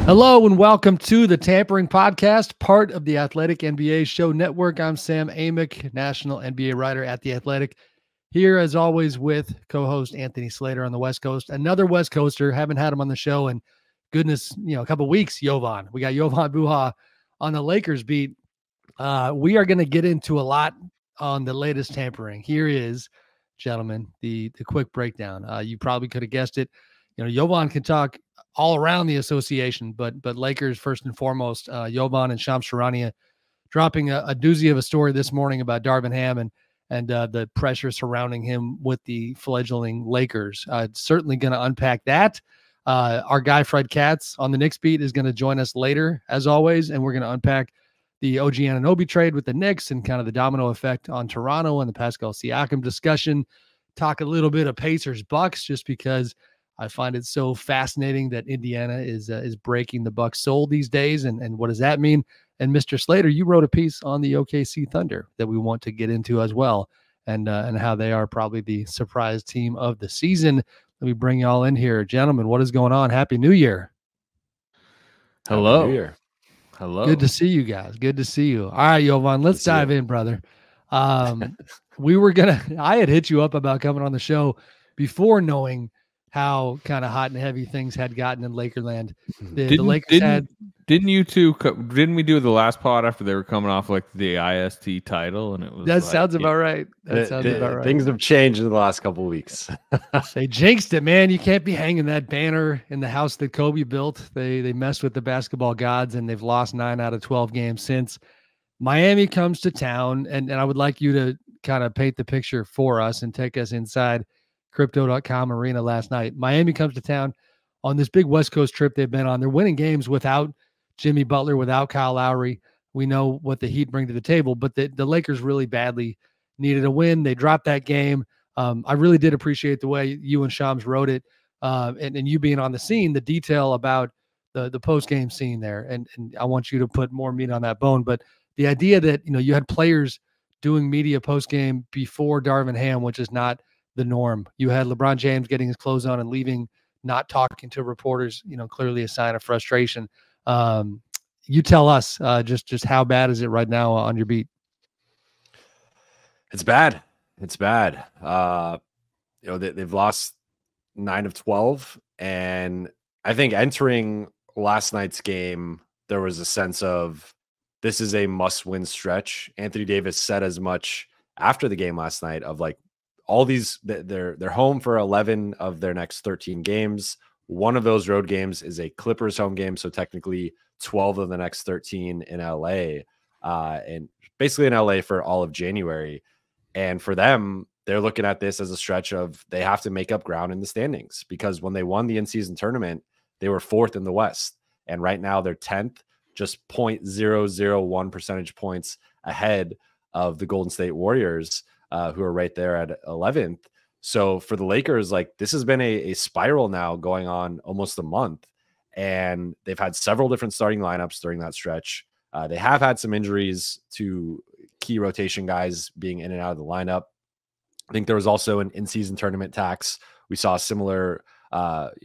Hello and welcome to the Tampering Podcast, part of the Athletic NBA Show Network. I'm Sam Amick, national NBA writer at The Athletic, here as always with co-host Anthony Slater on the West Coast. Another West Coaster, haven't had him on the show in goodness, a couple weeks, Jovan. We got Jovan Buha on the Lakers beat. We are going to get into a lot on the latest tampering. Here is, gentlemen, the quick breakdown. You probably could have guessed it. Jovan can talk all around the association, but Lakers first and foremost. Jovan and Shams Charania dropping a doozy of a story this morning about Darvin Ham and the pressure surrounding him with the fledgling Lakers. Certainly going to unpack that. Our guy Fred Katz on the Knicks beat is going to join us later, as always, and we're going to unpack the OG Anunoby trade with the Knicks and kind of the domino effect on Toronto and the Pascal Siakam discussion. Talk a little bit of Pacers Bucks, just because I find it so fascinating that Indiana is breaking the Bucks soul these days, and what does that mean? And Mr. Slater, you wrote a piece on the OKC Thunder that we want to get into as well, and how they are probably the surprise team of the season. Let me bring you all in here, gentlemen. What is going on? Happy New Year! Hello. Happy New Year. Hello. Good to see you guys. Good to see you. All right, Jovan, let's dive in, brother. I had hit you up about coming on the show before knowing how kind of hot and heavy things had gotten in Lakerland. The Lakers didn't we do the last pod after they were coming off like the IST title? And it was sounds about right. That sounds about right. Things have changed in the last couple of weeks. They jinxed it, man. You can't be hanging that banner in the house that Kobe built. They messed with the basketball gods, and they've lost 9 out of 12 games since. Miami comes to town, and I would like you to kind of paint the picture for us and take us inside Crypto.com arena last night. Miami comes to town on this big West Coast trip they've been on. They're winning games without Jimmy Butler, without Kyle Lowry. We know what the Heat bring to the table, but the Lakers really badly needed a win. They dropped that game. I really did appreciate the way you and Shams wrote it, and you being on the scene, the detail about the post-game scene there. And I want you to put more meat on that bone. But the idea that, you had players doing media post-game before Darvin Ham, which is not the norm. You had LeBron James getting his clothes on and leaving, not talking to reporters, clearly a sign of frustration. You tell us just how bad is it right now on your beat? It's bad. It's bad. They've lost 9 of 12. And I think entering last night's game, there was a sense of this is a must-win stretch. Anthony Davis said as much after the game last night of like, all these, they're home for 11 of their next 13 games. One of those road games is a Clippers home game, so technically 12 of the next 13 in LA, and basically in LA for all of January. And for them, they're looking at this as a stretch of they have to make up ground in the standings, because when they won the in-season tournament, they were 4th in the West, and right now they're 10th, just 0.001 percentage points ahead of the Golden State Warriors, who are right there at 11th. So for the Lakers, like, this has been a spiral now going on almost a month, and they've had several different starting lineups during that stretch. They have had some injuries to key rotation guys being in and out of the lineup. I think there was also an in-season tournament tax. We saw similar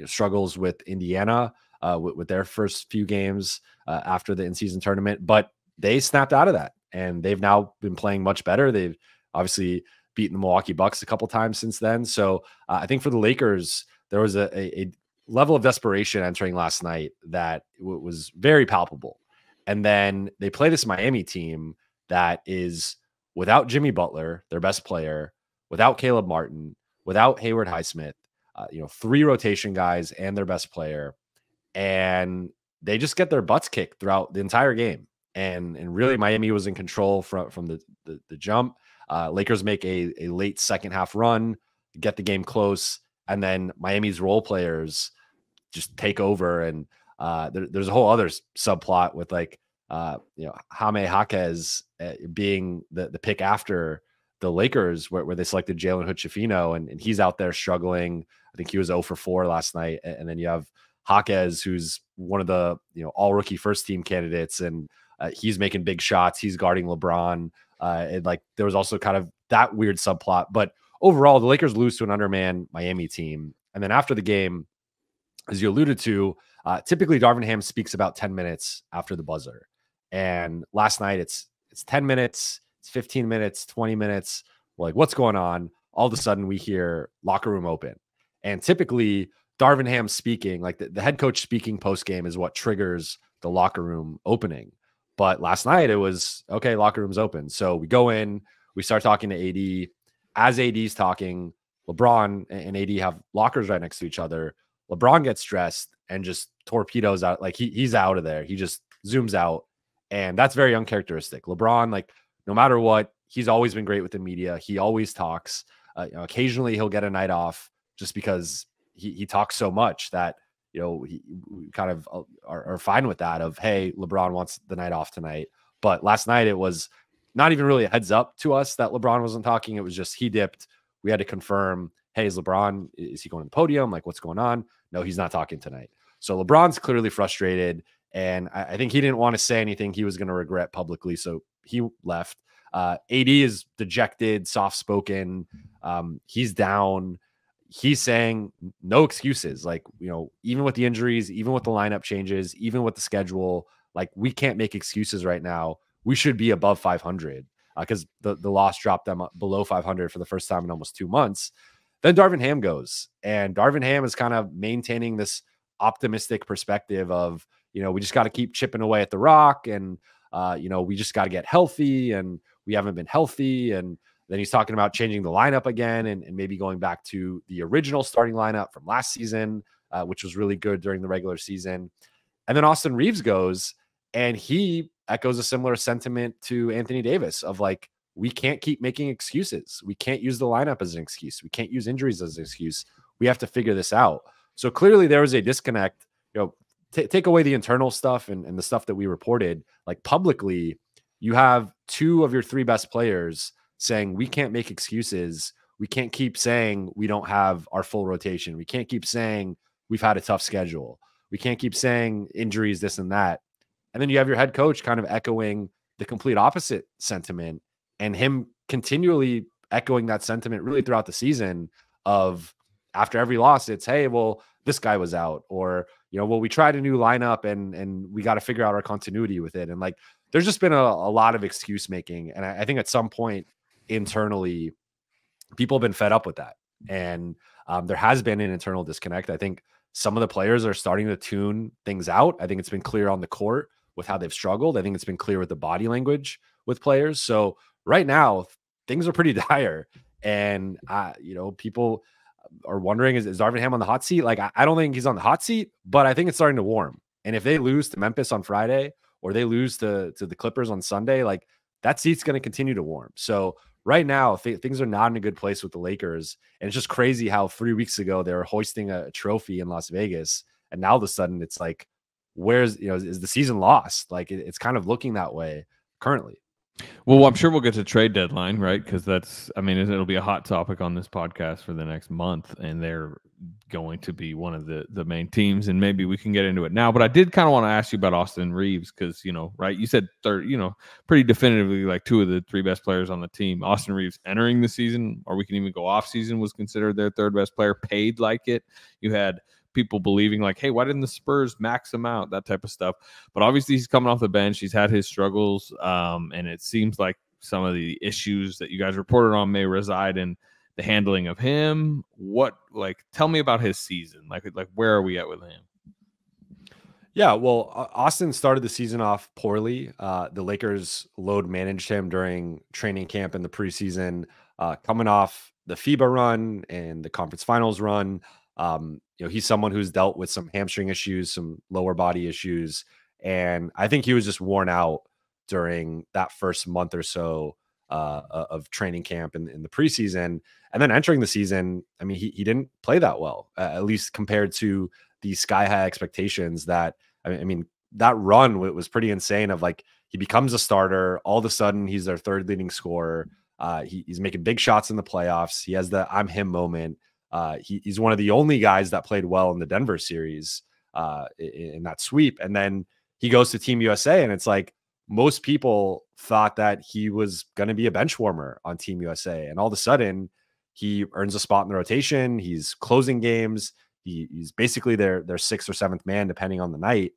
struggles with Indiana with their first few games after the in-season tournament, but they snapped out of that, and they've now been playing much better. They've obviously beaten the Milwaukee Bucks a couple times since then. So I think for the Lakers, there was a level of desperation entering last night that was very palpable. And then they play this Miami team that is without Jimmy Butler, their best player, without Caleb Martin, without Hayward Highsmith, 3 rotation guys and their best player. And they just get their butts kicked throughout the entire game. And really Miami was in control from the jump. Lakers make a late second half run, get the game close, and then Miami's role players just take over. And there's a whole other subplot with like Jaime Jaquez being the pick after the Lakers, where they selected Jalen Hood-Schifino, and he's out there struggling. I think he was 0 for 4 last night. And then you have Jaquez, who's one of the all rookie first team candidates, and he's making big shots. He's guarding LeBron. And like there was also kind of that weird subplot, but overall the Lakers lose to an undermanned Miami team. And then after the game, as you alluded to, Typically, Darvin Ham speaks about 10 minutes after the buzzer. And last night, it's 10 minutes, it's 15 minutes, 20 minutes. We're like, what's going on? All of a sudden, we hear locker room open. And typically, Darvin Ham speaking, like the head coach speaking post game, is what triggers the locker room opening. But last night, it was, okay, locker room's open. So we go in, we start talking to AD. As AD's talking, LeBron and AD have lockers right next to each other. LeBron gets dressed and just torpedoes out. Like he's out of there. He just zooms out. And that's very uncharacteristic. LeBron, like no matter what, he's always been great with the media. He always talks. Occasionally he'll get a night off just because he talks so much that, we kind of are fine with that of, hey, LeBron wants the night off tonight. But last night it was not even really a heads up to us that LeBron wasn't talking. It was just he dipped. We had to confirm, hey, is he going to the podium? Like, what's going on? No, he's not talking tonight. So LeBron's clearly frustrated. And I think he didn't want to say anything he was going to regret publicly. So he left. AD is dejected, soft-spoken. He's down. He's saying no excuses. Like, even with the injuries, even with the lineup changes, even with the schedule, like we can't make excuses right now. We should be above 500 because the loss dropped them below 500 for the first time in almost 2 months. Then Darvin Ham goes, and Darvin Ham is kind of maintaining this optimistic perspective of, we just got to keep chipping away at the rock, and we just got to get healthy, and we haven't been healthy. And then he's talking about changing the lineup again and maybe going back to the original starting lineup from last season, which was really good during the regular season. And then Austin Reeves goes, and he echoes a similar sentiment to Anthony Davis of like, we can't keep making excuses. We can't use the lineup as an excuse. We can't use injuries as an excuse. We have to figure this out. So clearly there was a disconnect. Take away the internal stuff and the stuff that we reported, like publicly, you have 2 of your 3 best players saying we can't make excuses. We can't keep saying we don't have our full rotation. We can't keep saying we've had a tough schedule. We can't keep saying injuries, this and that. And then you have your head coach kind of echoing the complete opposite sentiment, and him continually echoing that sentiment really throughout the season of after every loss, it's, hey, well, this guy was out, or, well, we tried a new lineup and we got to figure out our continuity with it. And like, there's just been a lot of excuse making. And I think at some point internally, people have been fed up with that. And there has been an internal disconnect. I think some of the players are starting to tune things out. I think it's been clear on the court with how they've struggled. I think it's been clear with the body language with players. So right now, things are pretty dire. And, people are wondering, is Darvin Ham on the hot seat? Like, I don't think he's on the hot seat, but I think it's starting to warm. And if they lose to Memphis on Friday, or they lose to the Clippers on Sunday, like that seat's going to continue to warm. So right now, things are not in a good place with the Lakers. And it's just crazy how 3 weeks ago they were hoisting a trophy in Las Vegas. And now all of a sudden it's like, is the season lost? Like it's kind of looking that way currently. Well, I'm sure we'll get to trade deadline, right? Because it'll be a hot topic on this podcast for the next month, and they're going to be one of the main teams, and maybe we can get into it now. But I did kind of want to ask you about Austin Reeves because, right, you said third, pretty definitively like 2 of the 3 best players on the team. Austin Reeves entering the season, or we can even go off season, was considered their 3rd best player, paid like it. You had people believing like, hey, why didn't the Spurs max him out? That type of stuff. But obviously he's coming off the bench. He's had his struggles. And it seems like some of the issues that you guys reported on may reside in the handling of him. Tell me about his season. Like where are we at with him? Yeah, well, Austin started the season off poorly. The Lakers load managed him during training camp in the preseason, coming off the FIBA run and the conference finals run. He's someone who's dealt with some hamstring issues, some lower body issues. And I think he was just worn out during that first month or so of training camp in the preseason. And then entering the season, I mean, he didn't play that well, at least compared to the sky high expectations that, I mean, that run was pretty insane of like, he becomes a starter. All of a sudden he's their 3rd leading scorer. He's making big shots in the playoffs. He has the I'm him moment. He's one of the only guys that played well in the Denver series in that sweep. And then he goes to Team USA, and it's like most people thought that he was going to be a bench warmer on Team USA. And all of a sudden he earns a spot in the rotation. He's closing games. He's basically their sixth or seventh man, depending on the night.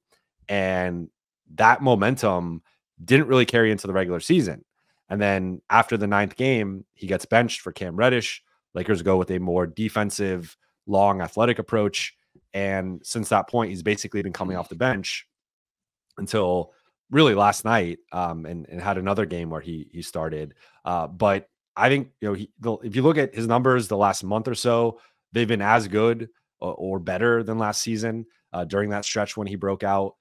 And that momentum didn't really carry into the regular season. And then after the ninth game, he gets benched for Cam Reddish. Lakers go with a more defensive, long, athletic approach. And since that point, he's basically been coming off the bench until really last night, and had another game where he started. But I think, if you look at his numbers the last month or so, they've been as good or better than last season during that stretch when he broke out.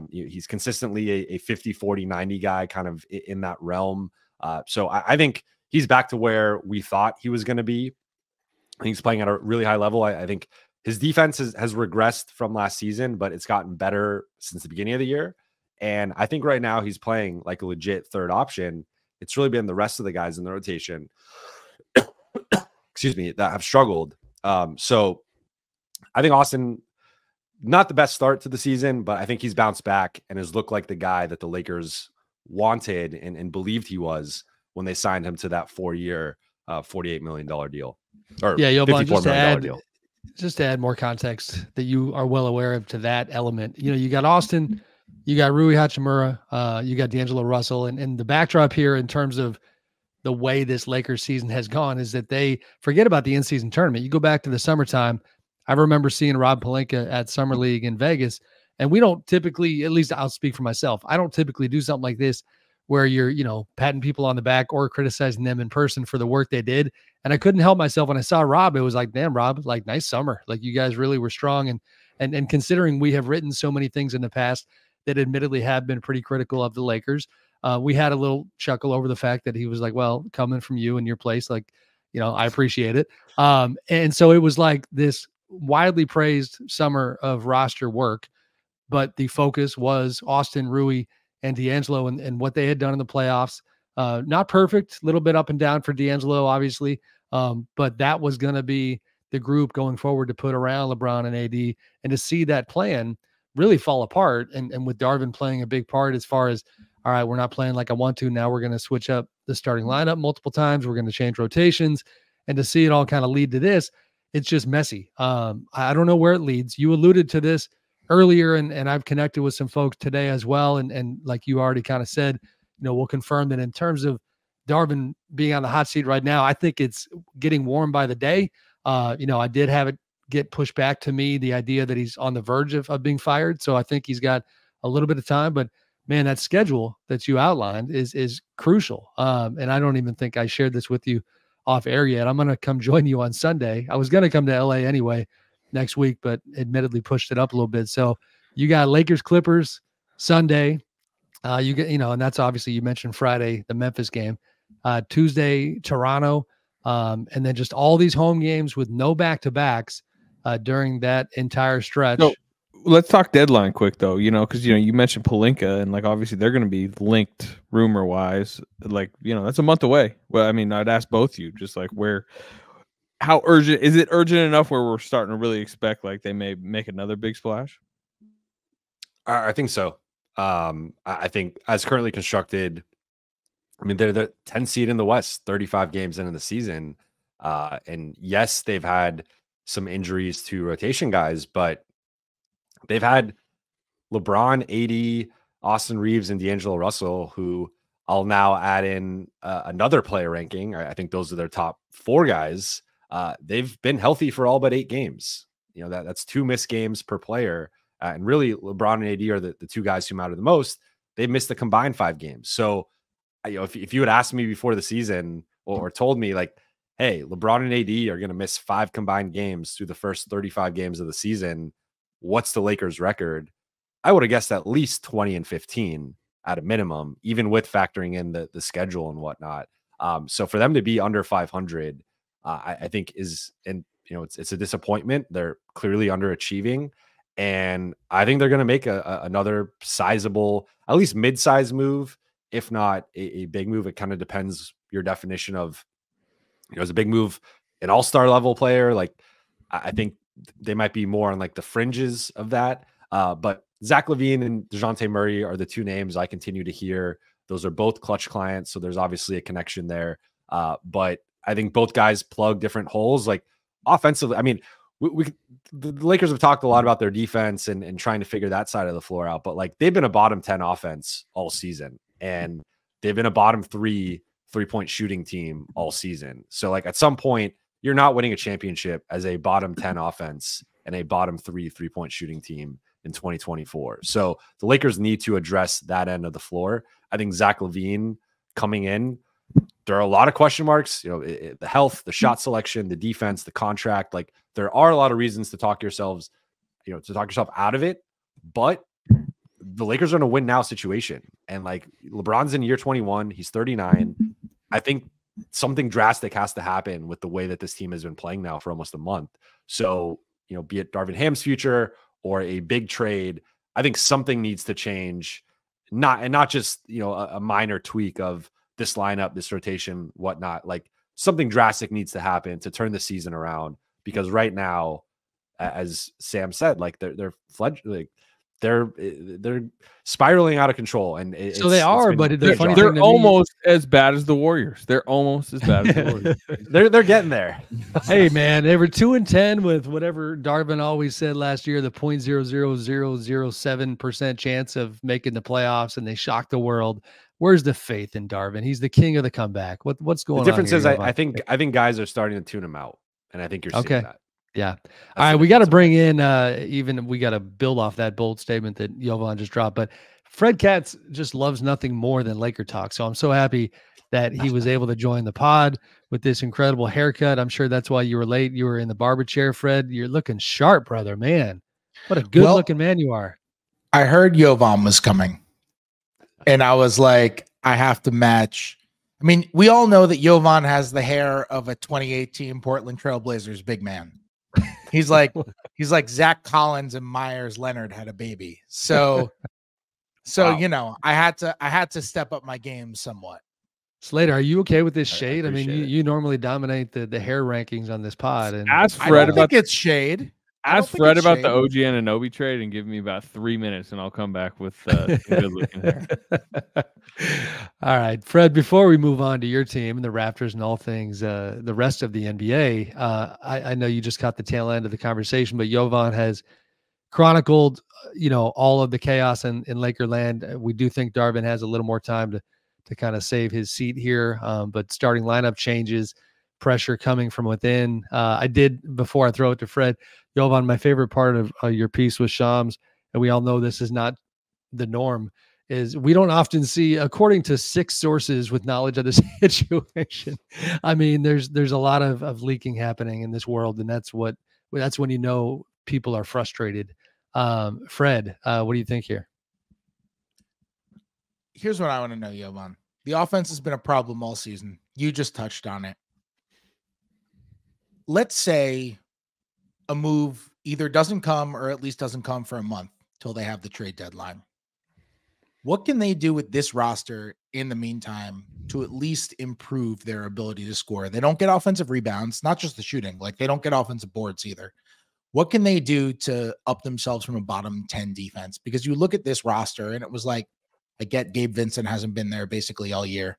He's consistently a 50, 40, 90 guy, kind of in that realm. So I think he's back to where we thought he was going to be. I think he's playing at a really high level. I think his defense has regressed from last season, but it's gotten better since the beginning of the year. And I think right now he's playing like a legit third option. It's really been the rest of the guys in the rotation, excuse me, that have struggled. So I think Austin, not the best start to the season, but I think he's bounced back and has looked like the guy that the Lakers wanted and believed he was when they signed him to that 4-year, $48 million deal. Or yeah, $54 million deal. Just to add more context that you are well aware of to that element. You got Austin, you got Rui Hachimura, you got D'Angelo Russell, and the backdrop here in terms of the way this Lakers season has gone is that they forget about the in-season tournament. You go back to the summertime. I remember seeing Rob Pelinka at Summer League in Vegas, and we don't typically, at least I'll speak for myself, I don't typically do something like this where you're, patting people on the back or criticizing them in person for the work they did. And I couldn't help myself when I saw Rob. It was like, damn, Rob, like, nice summer. Like, you guys really were strong. And considering we have written so many things in the past that admittedly have been pretty critical of the Lakers, we had a little chuckle over the fact that he was like, well, coming from you and your place, like, I appreciate it. And so it was like this widely praised summer of roster work, but the focus was Austin, Rui, and D'Angelo and what they had done in the playoffs. Not perfect, a little bit up and down for D'Angelo, obviously. But that was going to be the group going forward to put around LeBron and AD, and to see that plan really fall apart. And with Darvin playing a big part as far as, all right, we're not playing like I want to. Now we're going to switch up the starting lineup multiple times. We're going to change rotations, and to see it all kind of lead to this, it's just messy. I don't know where it leads. You alluded to this earlier, and I've connected with some folks today as well. And like you already kind of said, we'll confirm that in terms of Darvin being on the hot seat right now, I think it's getting warm by the day. I did have it get pushed back to me, the idea that he's on the verge of being fired. So I think he's got a little bit of time, but man, that schedule that you outlined is crucial. And I don't even think I shared this with you off air yet. I'm going to come join you on Sunday. I was going to come to LA anyway next week, but admittedly pushed it up a little bit. So you got Lakers Clippers Sunday. You get, and that's obviously, you mentioned Friday, the Memphis game, Tuesday, Toronto, and then just all these home games with no back-to-backs during that entire stretch. So let's talk deadline quick though, because, you mentioned Pelinka, and like, obviously they're going to be linked rumor wise, like, that's a month away. Well, I mean, I'd ask both you, just like how urgent is it? Urgent enough where we're starting to really expect like they may make another big splash? I think so. I think as currently constructed, I mean, they're the 10 seed in the West, 35 games into the season. And yes, they've had some injuries to rotation guys, but they've had LeBron, AD, Austin Reeves, and D'Angelo Russell, who I'll now add in another player ranking. I think those are their top 4 guys. They've been healthy for all but 8 games. That's 2 missed games per player. And really, LeBron and AD are the 2 guys who matter the most. They've missed a combined 5 games. So, if you had asked me before the season or told me like, hey, LeBron and AD are going to miss 5 combined games through the first 35 games of the season, what's the Lakers' record? I would have guessed at least 20-15 at a minimum, even with factoring in the schedule and whatnot. So for them to be under 500, I think it's a disappointment. They're clearly underachieving. And I think they're going to make another sizable, at least mid-size move, if not a big move. It kind of depends your definition of, as a big move, an all-star level player. Like, I think they might be more on like the fringes of that. But Zach LaVine and DeJounte Murray are the 2 names I continue to hear. Those are both Clutch clients, so there's obviously a connection there. But I think both guys plug different holes. Like offensively, I mean, the Lakers have talked a lot about their defense and trying to figure that side of the floor out, but like they've been a bottom 10 offense all season, and they've been a bottom 3-point shooting team all season. So like at some point you're not winning a championship as a bottom 10 offense and a bottom 3-point shooting team in 2024. So the Lakers need to address that end of the floor. I think Zach LaVine coming in, there are a lot of question marks, the health, the shot selection, the defense, the contract. Like there are a lot of reasons to talk yourself out of it, but the Lakers are in a win now situation. And like LeBron's in year 21, he's 39. I think something drastic has to happen with the way that this team has been playing now for almost a month. So, be it Darvin Ham's future or a big trade, I think something needs to change. Not just, a minor tweak of this lineup, this rotation, whatnot. Like something drastic needs to happen to turn the season around, because right now, as Sam said, like they're spiraling out of control, and so they are. But the funny they're thing almost as bad as the Warriors. They're almost as bad as the Warriors. They're getting there. Hey man, they were 2-10 with whatever Darvin always said last year, the 0.00007% chance of making the playoffs, and they shocked the world. Where's the faith in Darvin? He's the king of the comeback. What's going on? The difference here, is I think guys are starting to tune him out, and I think you're seeing that. Yeah. All right. We got to bring in, we got to build off that bold statement that Jovan just dropped, but Fred Katz just loves nothing more than Laker talk. So I'm so happy that he was able to join the pod with this incredible haircut. I'm sure that's why you were late. You were in the barber chair, Fred. You're looking sharp, brother, man. What a good looking man you are. I heard Jovan was coming, and I was like, I have to match. I mean, we all know that Jovan has the hair of a 2018 Portland Trailblazers big man. He's like Zach Collins and Myers Leonard had a baby. So wow. I had to step up my game somewhat. Slater, are you okay with this shade? I mean, you normally dominate the hair rankings on this pod. And ask Fred about it's shade. Ask Fred about the OG Anunoby trade and give me about 3 minutes, and I'll come back with good looking hair. All right, Fred, before we move on to your team and the Raptors and all things, the rest of the NBA, I know you just caught the tail end of the conversation, but Jovan has chronicled, all of the chaos in Lakerland. We do think Darvin has a little more time to kind of save his seat here, but starting lineup changes, pressure coming from within. I did, before I throw it to Fred, Jovan, my favorite part of your piece with Shams, and we all know this is not the norm, is we don't often see, according to 6 sources with knowledge of the situation. I mean, there's a lot of leaking happening in this world, and that's when people are frustrated. Fred, what do you think here? Here's what I want to know, Jovan. The offense has been a problem all season. You just touched on it. Let's say a move either doesn't come or at least doesn't come for a month till they have the trade deadline. What can they do with this roster in the meantime to at least improve their ability to score? They don't get offensive rebounds, not just the shooting. Like they don't get offensive boards either. What can they do to up themselves from a bottom 10 defense? Because you look at this roster and it was like, I get Gabe Vincent hasn't been there basically all year,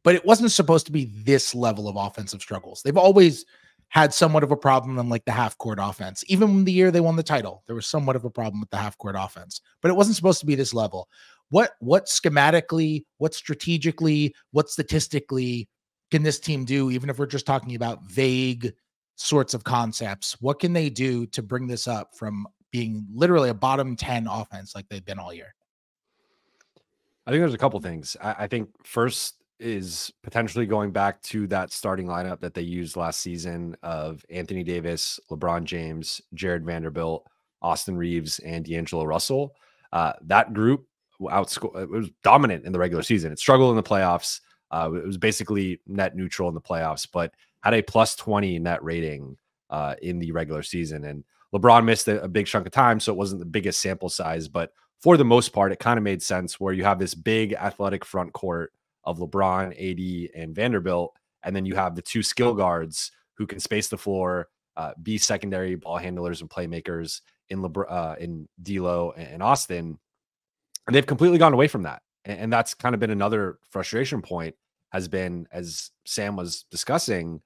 but it wasn't supposed to be this level of offensive struggles. They've always had somewhat of a problem in like the half court offense. Even the year they won the title, there was somewhat of a problem with the half court offense, but it wasn't supposed to be this level. What schematically, what strategically, what statistically can this team do? Even if we're just talking about vague sorts of concepts, what can they do to bring this up from being literally a bottom 10 offense like they've been all year? I think there's a couple things. I think first is potentially going back to that starting lineup that they used last season of Anthony Davis, LeBron James, Jared Vanderbilt, Austin Reeves, and D'Angelo Russell. That group it was dominant in the regular season. It struggled in the playoffs. It was basically net neutral in the playoffs, but had a +20 net rating in the regular season. And LeBron missed a big chunk of time, so it wasn't the biggest sample size, but for the most part, it kind of made sense where you have this big athletic front court of LeBron, AD, and Vanderbilt, and then you have the 2 skill guards who can space the floor, be secondary ball handlers and playmakers in D'Lo and Austin. And they've completely gone away from that. And that's kind of been another frustration point, has been, as Sam was discussing,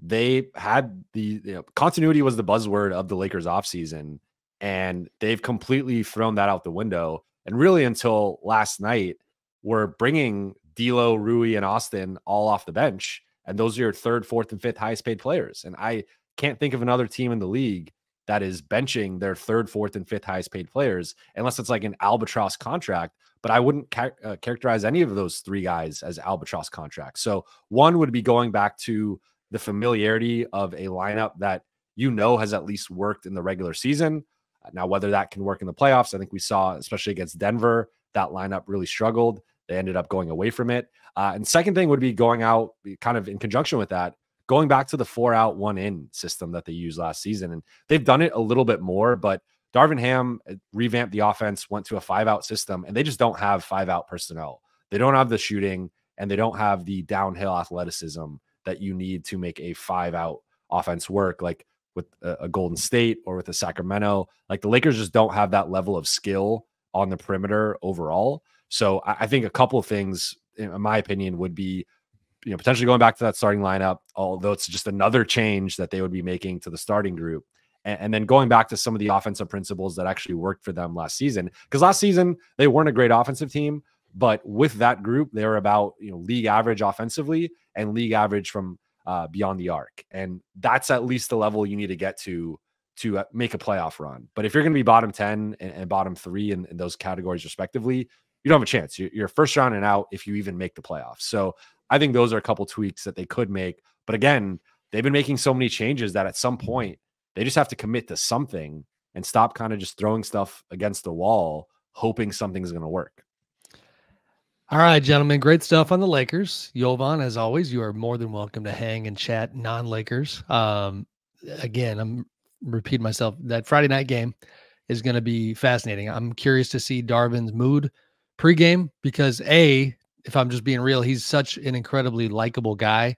they had the continuity was the buzzword of the Lakers offseason, and they've completely thrown that out the window. And really until last night, we're bringing D'Lo, Rui, and Austin all off the bench. And those are your third, fourth, and fifth highest paid players. And I can't think of another team in the league that is benching their third, fourth, and fifth highest paid players, unless it's like an albatross contract. But I wouldn't characterize any of those three guys as albatross contracts. So one would be going back to the familiarity of a lineup that has at least worked in the regular season. Now, whether that can work in the playoffs, I think we saw, especially against Denver, that lineup really struggled. They ended up going away from it. And second thing would be going out kind of in conjunction with that, going back to the 4-out, 1-in system that they used last season. And they've done it a little bit more, but Darvin Ham revamped the offense, went to a 5-out system, and they just don't have 5-out personnel. They don't have the shooting, and they don't have the downhill athleticism that you need to make a 5-out offense work, like with a Golden State or with a Sacramento. Like the Lakers just don't have that level of skill on the perimeter overall. So I think a couple of things, in my opinion, would be, potentially going back to that starting lineup, although it's just another change that they would be making to the starting group. And then going back to some of the offensive principles that actually worked for them last season. Because last season, they weren't a great offensive team, but with that group, they were about league average offensively and league average from beyond the arc. And that's at least the level you need to get to make a playoff run. But if you're going to be bottom 10 and bottom 3 in those categories respectively, you don't have a chance. You're first round and out if you even make the playoffs. So I think those are a couple tweaks that they could make. But again, they've been making so many changes that at some point they just have to commit to something and stop kind of just throwing stuff against the wall, hoping something's going to work. All right, gentlemen, great stuff on the Lakers. Jovan, as always, you are more than welcome to hang and chat non-Lakers. Again, I'm repeating myself. That Friday night game is going to be fascinating. I'm curious to see Darvin's mood pregame because, if I'm just being real, he's such an incredibly likable guy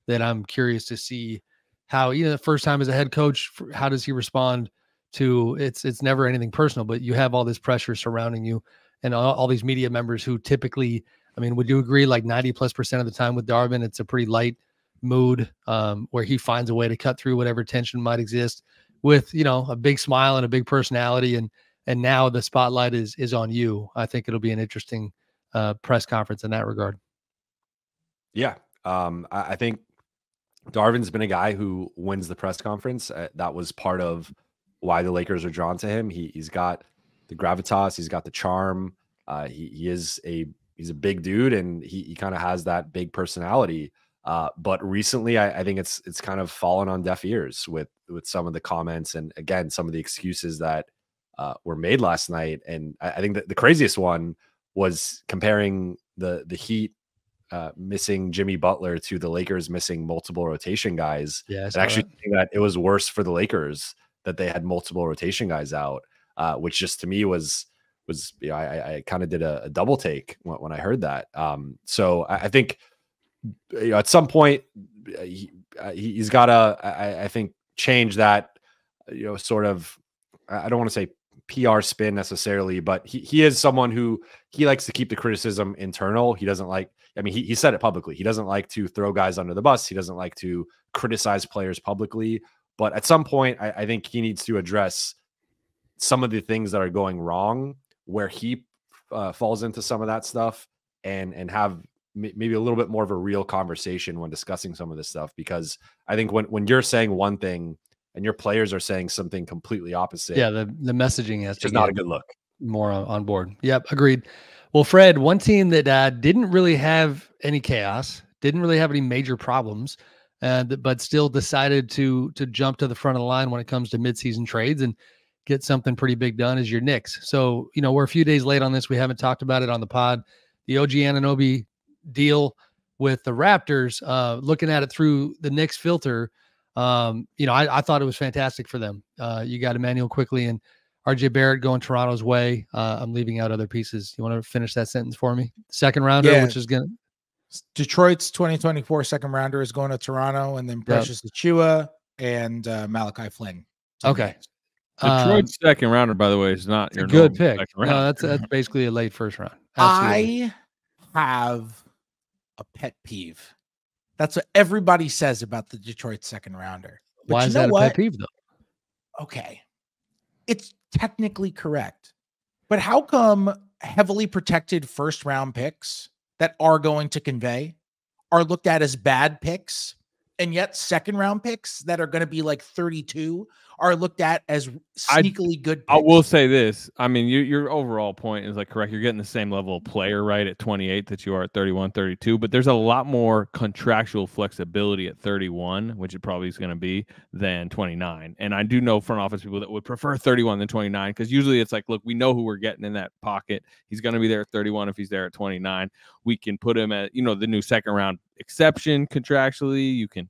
that I'm curious to see how, the first time as a head coach, how does he respond to it's never anything personal, but you have all this pressure surrounding you and all these media members who typically, would you agree like 90+% of the time with Darvin, it's a pretty light mood where he finds a way to cut through whatever tension might exist with, a big smile and a big personality. And now the spotlight is on you. I think it'll be an interesting press conference in that regard. Yeah. I think Darvin's been a guy who wins the press conference. That was part of why the Lakers are drawn to him. He's got the gravitas, he's got the charm. He's a big dude, and he kind of has that big personality. But recently, I think it's kind of fallen on deaf ears with some of the comments and again some of the excuses that were made last night. And I think that the craziest one was comparing the Heat missing Jimmy Butler to the Lakers missing multiple rotation guys. Yeah, and actually saying that it was worse for the Lakers that they had multiple rotation guys out, which just to me was I kind of did a double take when I heard that. So I think at some point he's got to I think change that sort of, I don't want to say PR spin necessarily, but he is someone who he likes to keep the criticism internal. He doesn't like, he said it publicly. He doesn't like to throw guys under the bus. He doesn't like to criticize players publicly. But at some point, I think he needs to address some of the things that are going wrong where he falls into some of that stuff and have maybe a little bit more of a real conversation when discussing some of this stuff. Because I think when you're saying one thing and your players are saying something completely opposite. Yeah, the messaging has to be not a good look. More on board. Yep, agreed. Well, Fred, one team that didn't really have any chaos, didn't really have any major problems, but still decided to jump to the front of the line when it comes to midseason trades and get something pretty big done is your Knicks. So, we're a few days late on this. We haven't talked about it on the pod. The OG Anunoby deal with the Raptors, looking at it through the Knicks filter, I thought it was fantastic for them. You got Emmanuel Quickly and RJ Barrett going Toronto's way. I'm leaving out other pieces. You want to finish that sentence for me? Second rounder, which is going to Detroit's 2024 second rounder is going to Toronto, and then Precious Achiuwa and Malachi Flynn. Okay. Detroit's second rounder, by the way, is not your good pick. No, that's basically a late first round. Absolutely. I have a pet peeve That's what everybody says about the Detroit second rounder. But Why is that a pet peeve, though? Okay. It's technically correct. But how come heavily protected first round picks that are going to convey are looked at as bad picks, and yet second round picks that are going to be like 32 are looked at as sneakily good picks? I will say this. I mean, your overall point is like correct. You're getting the same level of player, right, at 28 that you are at 31, 32, but there's a lot more contractual flexibility at 31, which it probably is going to be, than 29. And I do know front office people that would prefer 31 than 29, because usually it's like, look, we know who we're getting in that pocket. He's going to be there at 31 if he's there at 29. We can put him at, the new second round exception contractually. You can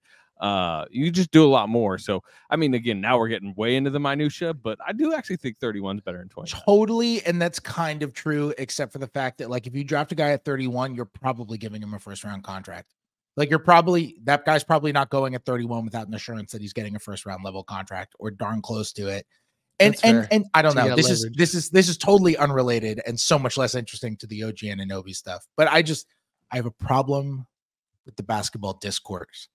you just do a lot more. So, I mean, again, now we're getting way into the minutia, but I do actually think 31 is better than 20. Totally. And that's kind of true, except for the fact that, like, if you draft a guy at 31, you're probably giving him a first round contract. Like, that guy's probably not going at 31 without an assurance that he's getting a first round level contract or darn close to it. And I don't know. This is totally unrelated and so much less interesting to the OG Anunoby stuff. But I have a problem with the basketball discourse.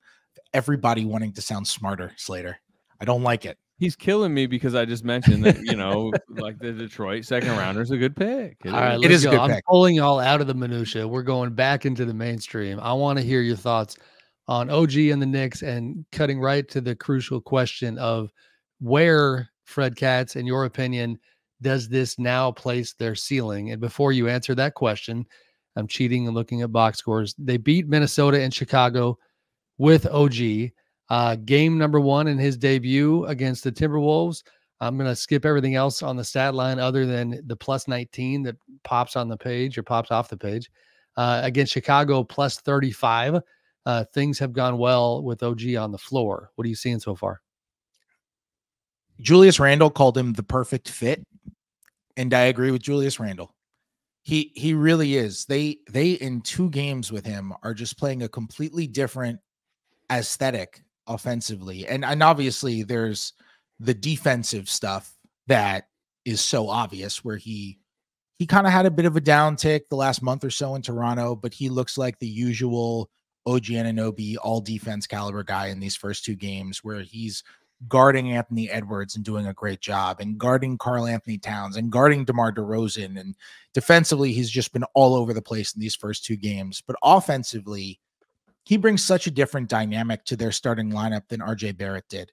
Everybody wanting to sound smarter, Slater. I don't like it. He's killing me because I just mentioned that, like the Detroit second rounder is a good pick. It is a good pick. I'm pulling y'all out of the minutia. We're going back into the mainstream. I want to hear your thoughts on OG and the Knicks, and cutting right to the crucial question of where, Fred Katz, in your opinion, does this now place their ceiling? And before you answer that question, I'm cheating and looking at box scores. They beat Minnesota and Chicago with OG. Game number 1 in his debut against the Timberwolves. I'm going to skip everything else on the stat line other than the plus 19 that pops on the page or pops off the page. Against Chicago, plus 35. Things have gone well with OG on the floor. What are you seeing so far? Julius Randle called him the perfect fit, and I agree with Julius Randle. He really is. They in 2 games with him are just playing a completely different aesthetic offensively, and obviously there's the defensive stuff that is so obvious, where he kind of had a bit of a downtick the last month or so in Toronto, but he looks like the usual OG Anunoby all defense caliber guy in these first 2 games, where he's guarding Anthony Edwards and doing a great job, and guarding Karl Anthony Towns, and guarding DeMar DeRozan, and defensively he's just been all over the place in these first 2 games. But offensively, he brings such a different dynamic to their starting lineup than RJ Barrett did.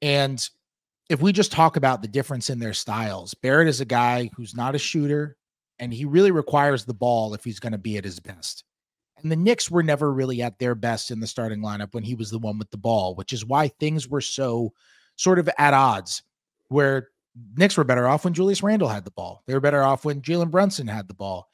And if we just talk about the difference in their styles, Barrett is a guy who's not a shooter, and he really requires the ball if he's going to be at his best. And the Knicks were never really at their best in the starting lineup when he was the one with the ball, which is why things were so sort of at odds, where Knicks were better off when Julius Randle had the ball. They were better off when Jalen Brunson had the ball.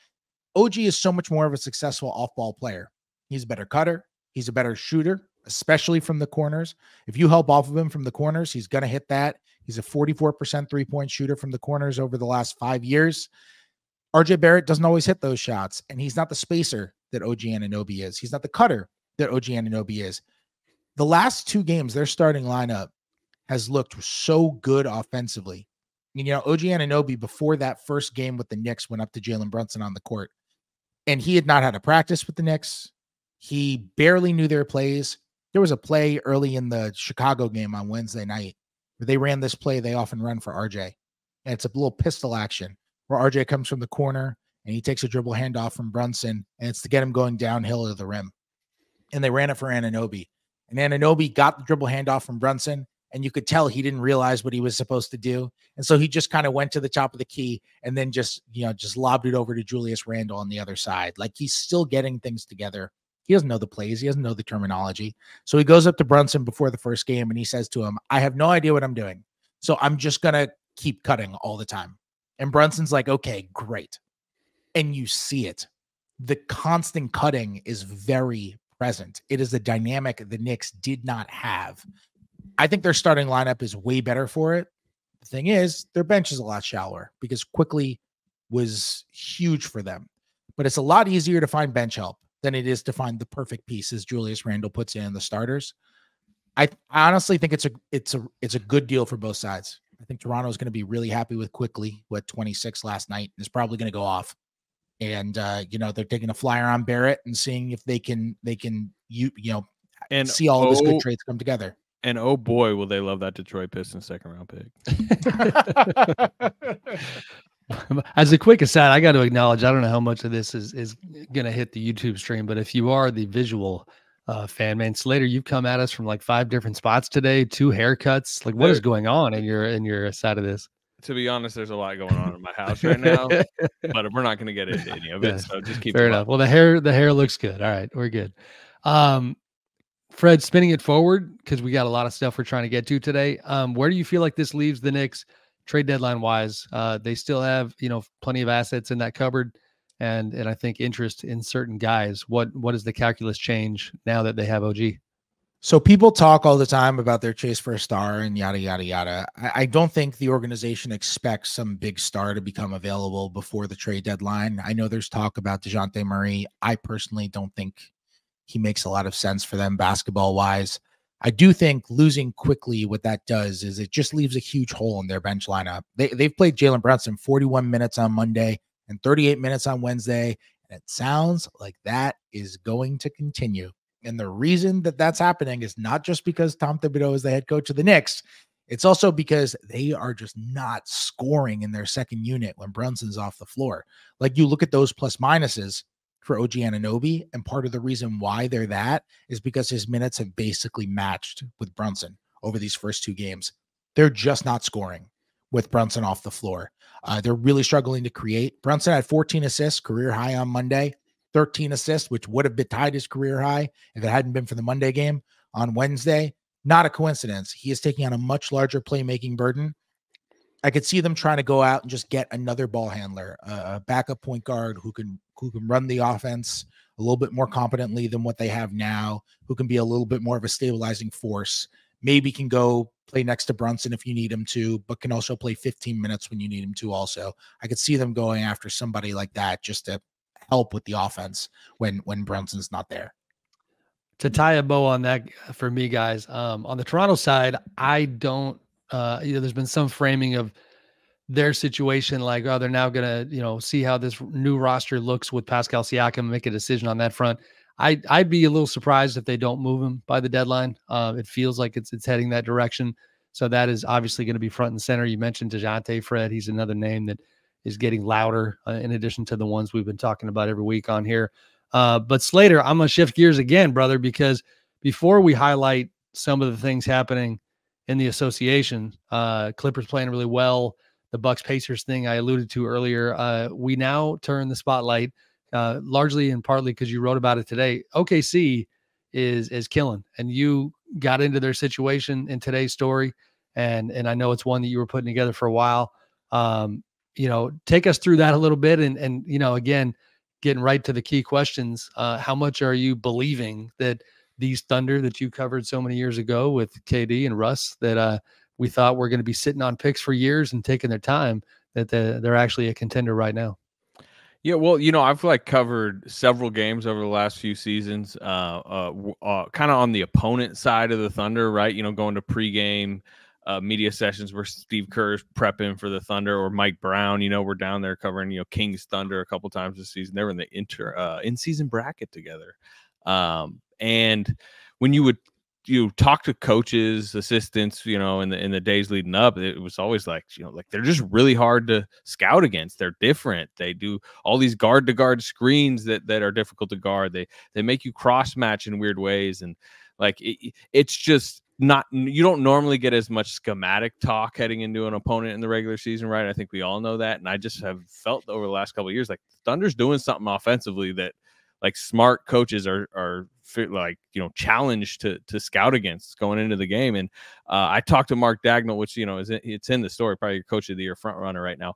OG is so much more of a successful off-ball player. He's a better cutter. He's a better shooter, especially from the corners. If you help off of him from the corners, he's going to hit that. He's a 44% three-point shooter from the corners over the last 5 years. RJ Barrett doesn't always hit those shots, and he's not the spacer that OG Anunoby is. He's not the cutter that OG Anunoby is. The last 2 games, their starting lineup has looked so good offensively. OG Anunoby, before that first game with the Knicks, went up to Jalen Brunson on the court, and he had not had a practice with the Knicks. He barely knew their plays. There was a play early in the Chicago game on Wednesday night where they ran this play they often run for RJ. And it's a little pistol action where RJ comes from the corner and he takes a dribble handoff from Brunson, and it's to get him going downhill to the rim. And they ran it for Anunoby. And Anunoby got the dribble handoff from Brunson, and you could tell he didn't realize what he was supposed to do. And so he just kind of went to the top of the key and then just lobbed it over to Julius Randle on the other side. Like, he's still getting things together. He doesn't know the plays. He doesn't know the terminology. So he goes up to Brunson before the first game and he says to him, I have no idea what I'm doing, so I'm just going to keep cutting all the time. And Brunson's like, okay, great. And you see it. The constant cutting is very present. It is a dynamic the Knicks did not have. I think their starting lineup is way better for it. The thing is, their bench is a lot shallower because Quickly was huge for them. But it's a lot easier to find bench help than it is to find the perfect pieces Julius Randle puts in the starters. I honestly think it's a good deal for both sides. I think Toronto is going to be really happy with Quickly, who had 26 last night, and is probably going to go off. and they're taking a flyer on Barrett and seeing if they can and see all of his good traits come together. And oh boy, will they love that Detroit Pistons second round pick. As a quick aside, I got to acknowledge, I don't know how much of this is going to hit the YouTube stream, but if you are the visual fan, man, Slater, you've come at us from like 5 different spots today, 2 haircuts. Like, what is going on in your side of this? To be honest, there's a lot going on in my house right now, but we're not going to get into any of it. So just keep fair enough. Well, the hair looks good. All right, we're good. Fred, spinning it forward, because we got a lot of stuff we're trying to get to today. Where do you feel like this leaves the Knicks trade deadline wise? They still have, plenty of assets in that cupboard and I think interest in certain guys. What does the calculus change now that they have OG? So people talk all the time about their chase for a star and yada, yada, yada. I don't think the organization expects some big star to become available before the trade deadline. I know there's talk about DeJounte Murray. I personally don't think he makes a lot of sense for them basketball wise. I do think losing quickly, what that does is it just leaves a huge hole in their bench lineup. They've played Jalen Brunson 41 minutes on Monday and 38 minutes on Wednesday. And it sounds like that is going to continue. And the reason that that's happening is not just because Tom Thibodeau is the head coach of the Knicks. It's also because they are just not scoring in their second unit when Brunson's off the floor. Like, you look at those plus minuses for OG Anunoby, and part of the reason why they're that is because his minutes have basically matched with Brunson over these first 2 games. They're just not scoring with Brunson off the floor. They're really struggling to create. Brunson had 14 assists, career high on Monday, 13 assists, which would have been tied his career high if it hadn't been for the Monday game on Wednesday. Not a coincidence. He is taking on a much larger playmaking burden. I could see them trying to go out and just get another ball handler, a backup point guard who can run the offense a little bit more competently than what they have now, who can be a little bit more of a stabilizing force, maybe can go play next to Brunson if you need him to, but can also play 15 minutes when you need him to also. I could see them going after somebody like that just to help with the offense when Brunson's not there. To tie a bow on that for me, guys, on the Toronto side, I don't, there's been some framing of their situation like, oh, they're now going to, see how this new roster looks with Pascal Siakam and make a decision on that front. I'd be a little surprised if they don't move him by the deadline. It feels like it's heading that direction. So that is obviously going to be front and center. You mentioned DeJounte, Fred. He's another name that is getting louder in addition to the ones we've been talking about every week on here. But Slater, I'm going to shift gears again, brother, because before we highlight some of the things happening in the association, Clippers playing really well, the Bucks Pacers thing I alluded to earlier, we now turn the spotlight largely and partly because you wrote about it today. OKC is killing, and you got into their situation in today's story. And I know it's one that you were putting together for a while. Take us through that a little bit. And again, getting right to the key questions. How much are you believing that these Thunder that you covered so many years ago with KD and Russ that we thought were going to be sitting on picks for years and taking their time, that they're actually a contender right now? Yeah, well, I've covered several games over the last few seasons, kind of on the opponent side of the Thunder, right? Going to pregame media sessions where Steve Kerr's prepping for the Thunder, or Mike Brown, we're down there covering, Kings Thunder a couple times this season. They were in the in-season bracket together. And when you talk to coaches, assistants, in the days leading up, it was always like they're just really hard to scout against. They're different. They do all these guard to guard screens that are difficult to guard. They make you cross match in weird ways. And it's just not, you don't normally get as much schematic talk heading into an opponent in the regular season, right? I think we all know that. And I just have felt over the last couple of years, Thunder's doing something offensively that smart coaches are challenged to scout against going into the game. And I talked to Mark Dagnall, which, it's in the story, probably your coach of the year front runner right now,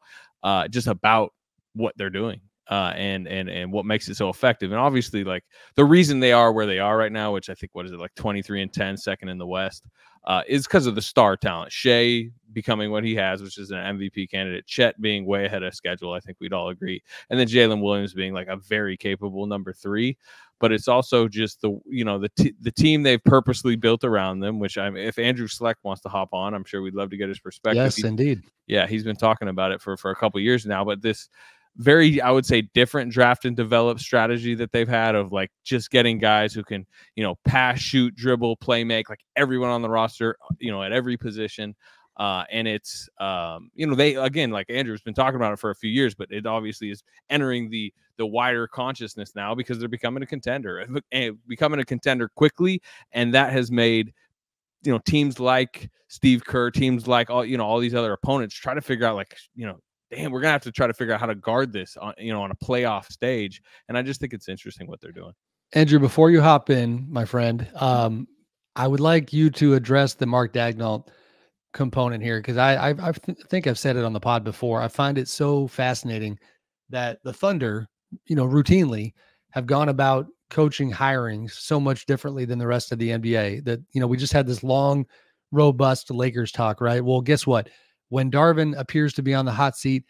just about what they're doing and what makes it so effective. And obviously the reason they are where they are right now, which I think, 23-10, second in the West, is because of the star talent. Shea becoming what he has, which is an MVP candidate. Chet being way ahead of schedule, I think we'd all agree. And then Jalen Williams being a very capable number 3. But it's also just the team they've purposely built around them, which if Andrew Sleck wants to hop on, I'm sure we'd love to get his perspective. Yes, indeed. Yeah, he's been talking about it for a couple of years now. But this very, I would say, different draft and develop strategy that they've had of like just getting guys who can, pass, shoot, dribble, play, make, like everyone on the roster, at every position. And it's, they, again, like Andrew's been talking about it for a few years, but it obviously is entering the wider consciousness now because they're becoming a contender and becoming a contender quickly. And that has made, teams like Steve Kerr, teams like all these other opponents try to figure out like, damn, we're gonna have to try to figure out how to guard this on, on a playoff stage. And I just think it's interesting what they're doing. Andrew, before you hop in, my friend, I would like you to address the Mark Daigneault component here, because I think I've said it on the pod before. I find it so fascinating that the Thunder, routinely have gone about coaching hirings so much differently than the rest of the NBA. That, we just had this long, robust Lakers talk, right? Well, guess what? When Darvin appears to be on the hot seat,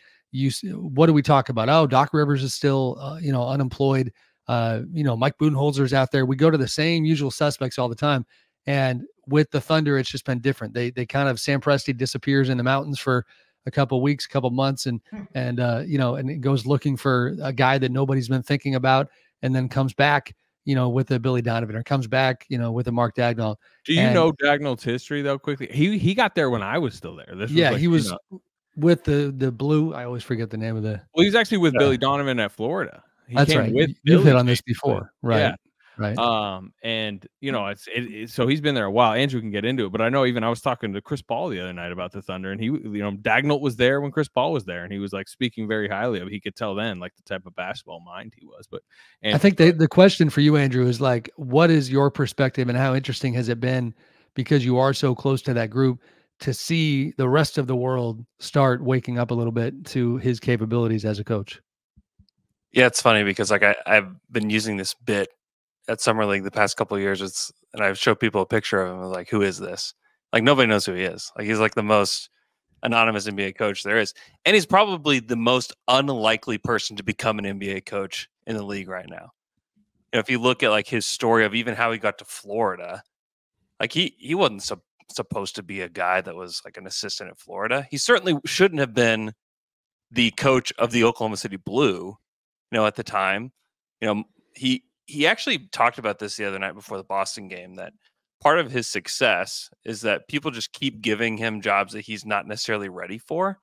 what do we talk about? Oh, Doc Rivers is still, unemployed. Mike Budenholzer's out there. We go to the same usual suspects all the time. And with the Thunder, it's just been different. They kind of, Sam Presti disappears in the mountains for a couple of weeks, couple of months, and it goes looking for a guy that nobody's been thinking about, and then comes back, with a Billy Donovan, or comes back, with a Mark Daigneault. Do you know Daigneault's history though? Quickly, he got there when I was still there. He was with the Blue. I always forget the name of the. Well, he's actually with Billy Donovan at Florida. That's right. You've hit on this before, right? Yeah. Right. And so he's been there a while. Andrew can get into it, but I know even I was talking to Chris Paul the other night about the Thunder, and he, Daigneault was there when Chris Paul was there, and he was like speaking very highly of. He could tell then like the type of basketball mind he was. But I think the question for you, Andrew, is like, what is your perspective, and how interesting has it been, because you are so close to that group, to see the rest of the world start waking up a little bit to his capabilities as a coach? Yeah, it's funny because like I've been using this bit at Summer League the past couple of years. And I've showed people a picture of him, like, who is this? Like, nobody knows who he is. Like, he's like the most anonymous NBA coach there is. And he's probably the most unlikely person to become an NBA coach in the league right now. If you look at like his story of even how he got to Florida, like he wasn't supposed to be a guy that was like an assistant at Florida. He certainly shouldn't have been the coach of the Oklahoma City Blue, at the time. He actually talked about this the other night before the Boston game, that part of his success is that people just keep giving him jobs that he's not necessarily ready for,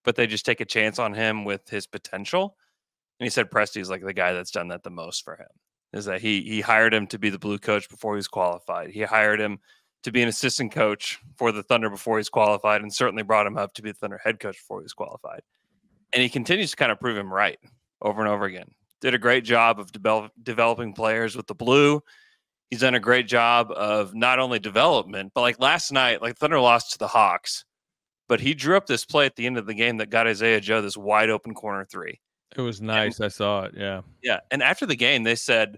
but they just take a chance on him with his potential. And he said Presti's like the guy that's done that the most for him, is that he hired him to be the Blue coach before he was qualified. He hired him to be an assistant coach for the Thunder before he's qualified, and certainly brought him up to be the Thunder head coach before he was qualified. And he continues to kind of prove him right over and over again. Did a great job of developing players with the Blue. He's done a great job of not only development, but like last night, like Thunder lost to the Hawks, but he drew up this play at the end of the game that got Isaiah Joe this wide open corner three. It was nice. I saw it. Yeah. Yeah. And after the game, they said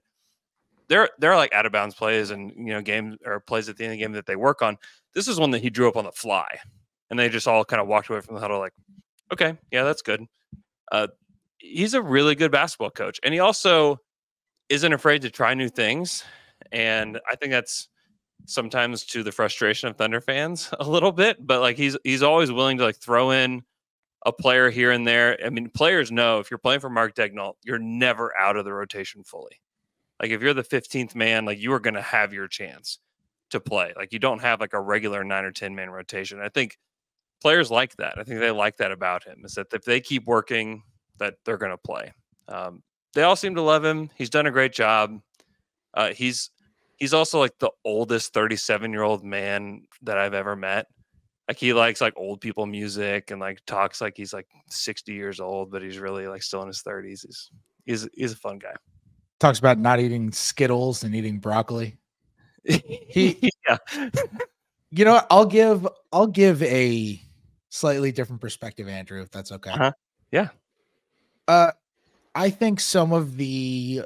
there are like out of bounds plays and, games or plays at the end of the game that they work on. This is one that he drew up on the fly, and they just all kind of walked away from the huddle like, okay, yeah, that's good. He's a really good basketball coach, and he also isn't afraid to try new things. And I think that's sometimes to the frustration of Thunder fans a little bit, but like he's always willing to like throw in a player here and there. I mean, players know if you're playing for Mark Daigneault, you're never out of the rotation fully. Like if you're the 15th man, like you are going to have your chance to play. Like you don't have like a regular 9 or 10 man rotation. I think players like that. I think they like that about him, is that if they keep working, that they're going to play. They all seem to love him. He's done a great job. He's also like the oldest 37-year-old man that I've ever met. Like he likes like old people music and like talks like he's like 60 years old, but he's really like still in his 30s. He's a fun guy. Talks about not eating Skittles and eating broccoli. Yeah. I'll give a slightly different perspective, Andrew, if that's okay. Uh-huh. Yeah. I think some of the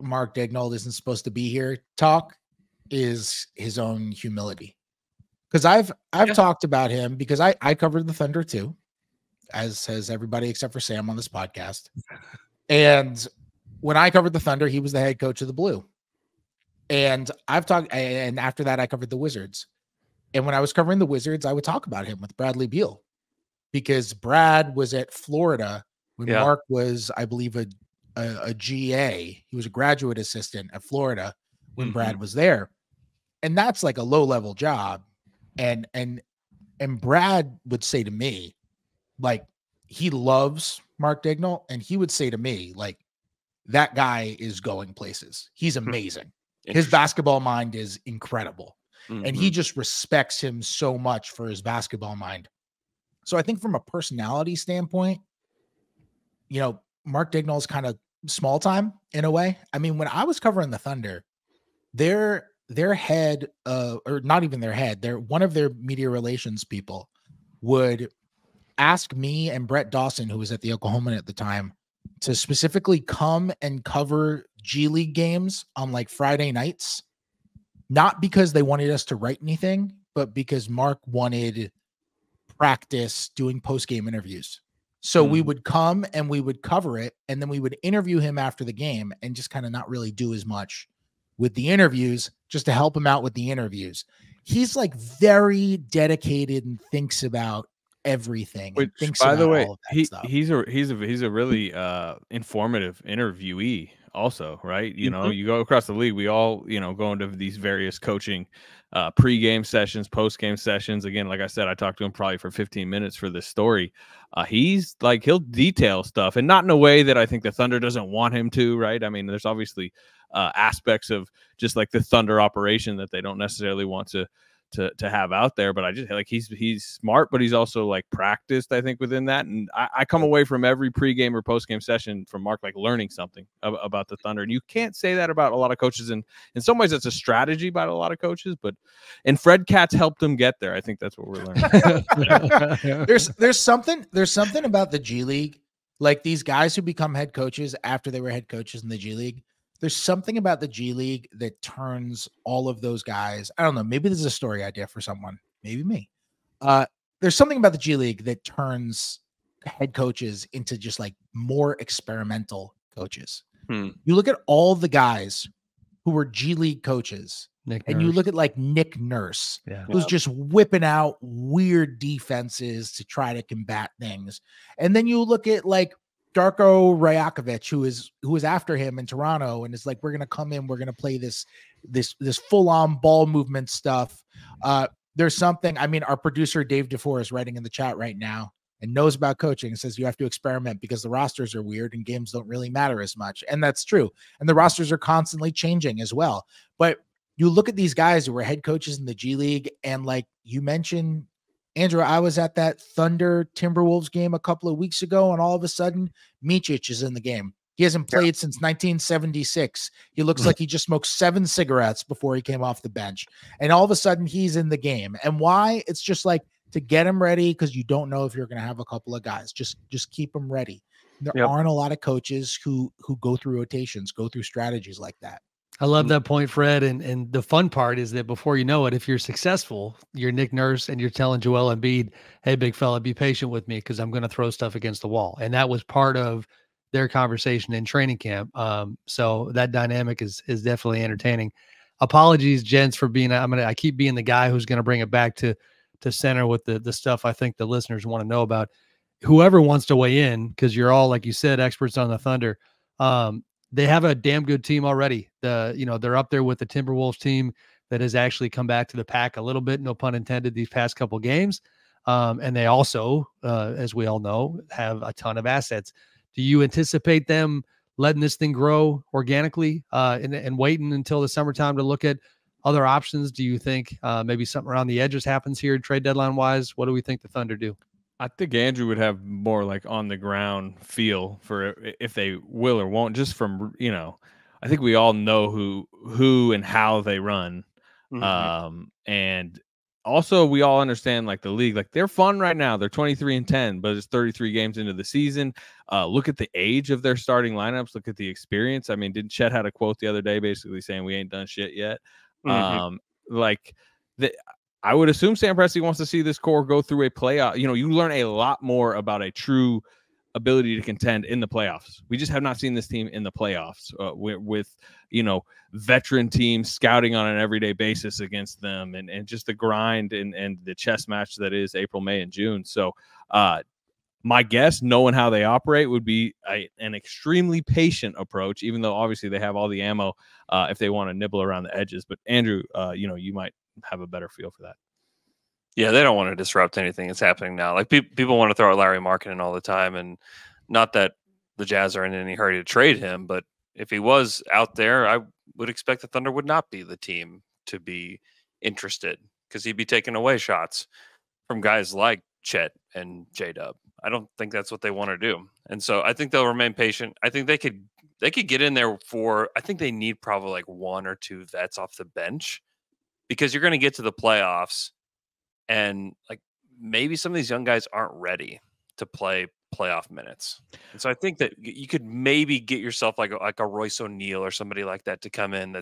Mark Daigneault isn't supposed to be here talk is his own humility. Because I've talked about him because I covered the Thunder too, as has everybody except for Sam on this podcast. And when I covered the Thunder, he was the head coach of the Blue. And and after that I covered the Wizards. And when I was covering the Wizards, I would talk about him with Bradley Beal, because Brad was at Florida when Yeah. Mark was, I believe, a GA. He was a graduate assistant at Florida when Brad was there. And that's like a low-level job. And Brad would say to me, like, he loves Mark Daigneault, and he would say to me, like, that guy is going places. He's amazing. His basketball mind is incredible. And he just respects him so much for his basketball mind. So I think from a personality standpoint, you know, Mark Daigneault is kind of small time in a way. I mean, when I was covering the Thunder, their head, or not even their head, one of their media relations people would ask me and Brett Dawson, who was at the Oklahoman at the time, to specifically come and cover G League games on like Friday nights, not because they wanted us to write anything, but because Mark wanted practice doing post-game interviews. So we would come and we would cover it, and then we would interview him after the game and just kind of not really do as much with the interviews, just to help him out with the interviews. He's like very dedicated and thinks about everything. Which, by the way, he's a really informative interviewee also, right? You know, you go across the league, we all, you know, go into these various coaching pre-game sessions, post-game sessions. Again, like I said, I talked to him probably for 15 minutes for this story. He's like, he'll detail stuff, and not in a way that I think the Thunder doesn't want him to, right? I mean, there's obviously aspects of just like the Thunder operation that they don't necessarily want to have out there, but I just like he's smart, but he's also like practiced, I think, within that. And I come away from every pregame or postgame session from Mark like learning something about the Thunder. And you can't say that about a lot of coaches, and in some ways it's a strategy by a lot of coaches, and Fred Katz helped him get there. I think that's what we're learning. There's something about the G League, like these guys who become head coaches after they were head coaches in the G League. There's something about the G League that turns all of those guys. I don't know. Maybe this is a story idea for someone. Maybe me. There's something about the G League that turns head coaches into just like more experimental coaches. You look at all the guys who were G League coaches, you look at like Nick Nurse, who's just whipping out weird defenses to try to combat things. And then you look at like Darko Rajakovic, who is after him in Toronto, and is like, we're gonna come in, we're gonna play this full-on ball movement stuff. There's something. I mean, our producer Dave DeFore is writing in the chat right now and knows about coaching and says you have to experiment because the rosters are weird and games don't really matter as much, and that's true. And the rosters are constantly changing as well. But you look at these guys who were head coaches in the G League, and like you mentioned, Andrew, I was at that Thunder Timberwolves game a couple of weeks ago, and all of a sudden, Micic is in the game. He hasn't played since 1976. He looks like he just smoked 7 cigarettes before he came off the bench. And all of a sudden, he's in the game. And why? It's just like to get him ready, because you don't know if you're going to have a couple of guys. Just keep them ready. There aren't a lot of coaches who go through rotations, go through strategies like that. I love that point, Fred. And the fun part is that before you know it, if you're successful, you're Nick Nurse and you're telling Joel Embiid, hey, big fella, be patient with me because I'm going to throw stuff against the wall. And that was part of their conversation in training camp. So that dynamic is definitely entertaining. Apologies, gents, for being, I keep being the guy who's going to bring it back to center with the stuff I think the listeners want to know about. Whoever wants to weigh in, because you're all, like you said, experts on the Thunder. They have a damn good team already. They're up there with the Timberwolves team that has actually come back to the pack a little bit, no pun intended, these past couple games. And they also, as we all know, have a ton of assets. Do you anticipate them letting this thing grow organically and waiting until the summertime to look at other options? Do you think maybe something around the edges happens here trade deadline wise? What do we think the Thunder do? I think Andrew would have more like on the ground feel for if they will or won't, just from, I think we all know who and how they run. And also we all understand like the league, like they're fun right now. They're 23-10, but it's 33 games into the season. Look at the age of their starting lineups. Look at the experience. I mean, didn't Chet had a quote the other day basically saying we ain't done shit yet. I would assume Sam Presti wants to see this core go through a playoff. You learn a lot more about a true ability to contend in the playoffs. We just have not seen this team in the playoffs with veteran teams scouting on an everyday basis against them and just the grind and the chess match that is April, May, and June. So My guess, knowing how they operate, would be an extremely patient approach, even though obviously they have all the ammo if they want to nibble around the edges. But Andrew, you might have a better feel for that. Yeah, they don't want to disrupt anything that's happening now. Like people want to throw at Larry Markkinen all the time, and not that the Jazz are in any hurry to trade him, but if he was out there, I would expect the Thunder would not be the team to be interested because he'd be taking away shots from guys like Chet and J-Dub. I don't think that's what they want to do. And so I think they'll remain patient. I think they could get in there I think they need probably like 1 or 2 vets off the bench because you're going to get to the playoffs and like maybe some of these young guys aren't ready to play playoff minutes. And so I think that you could maybe get yourself like a Royce O'Neal or somebody like that to come in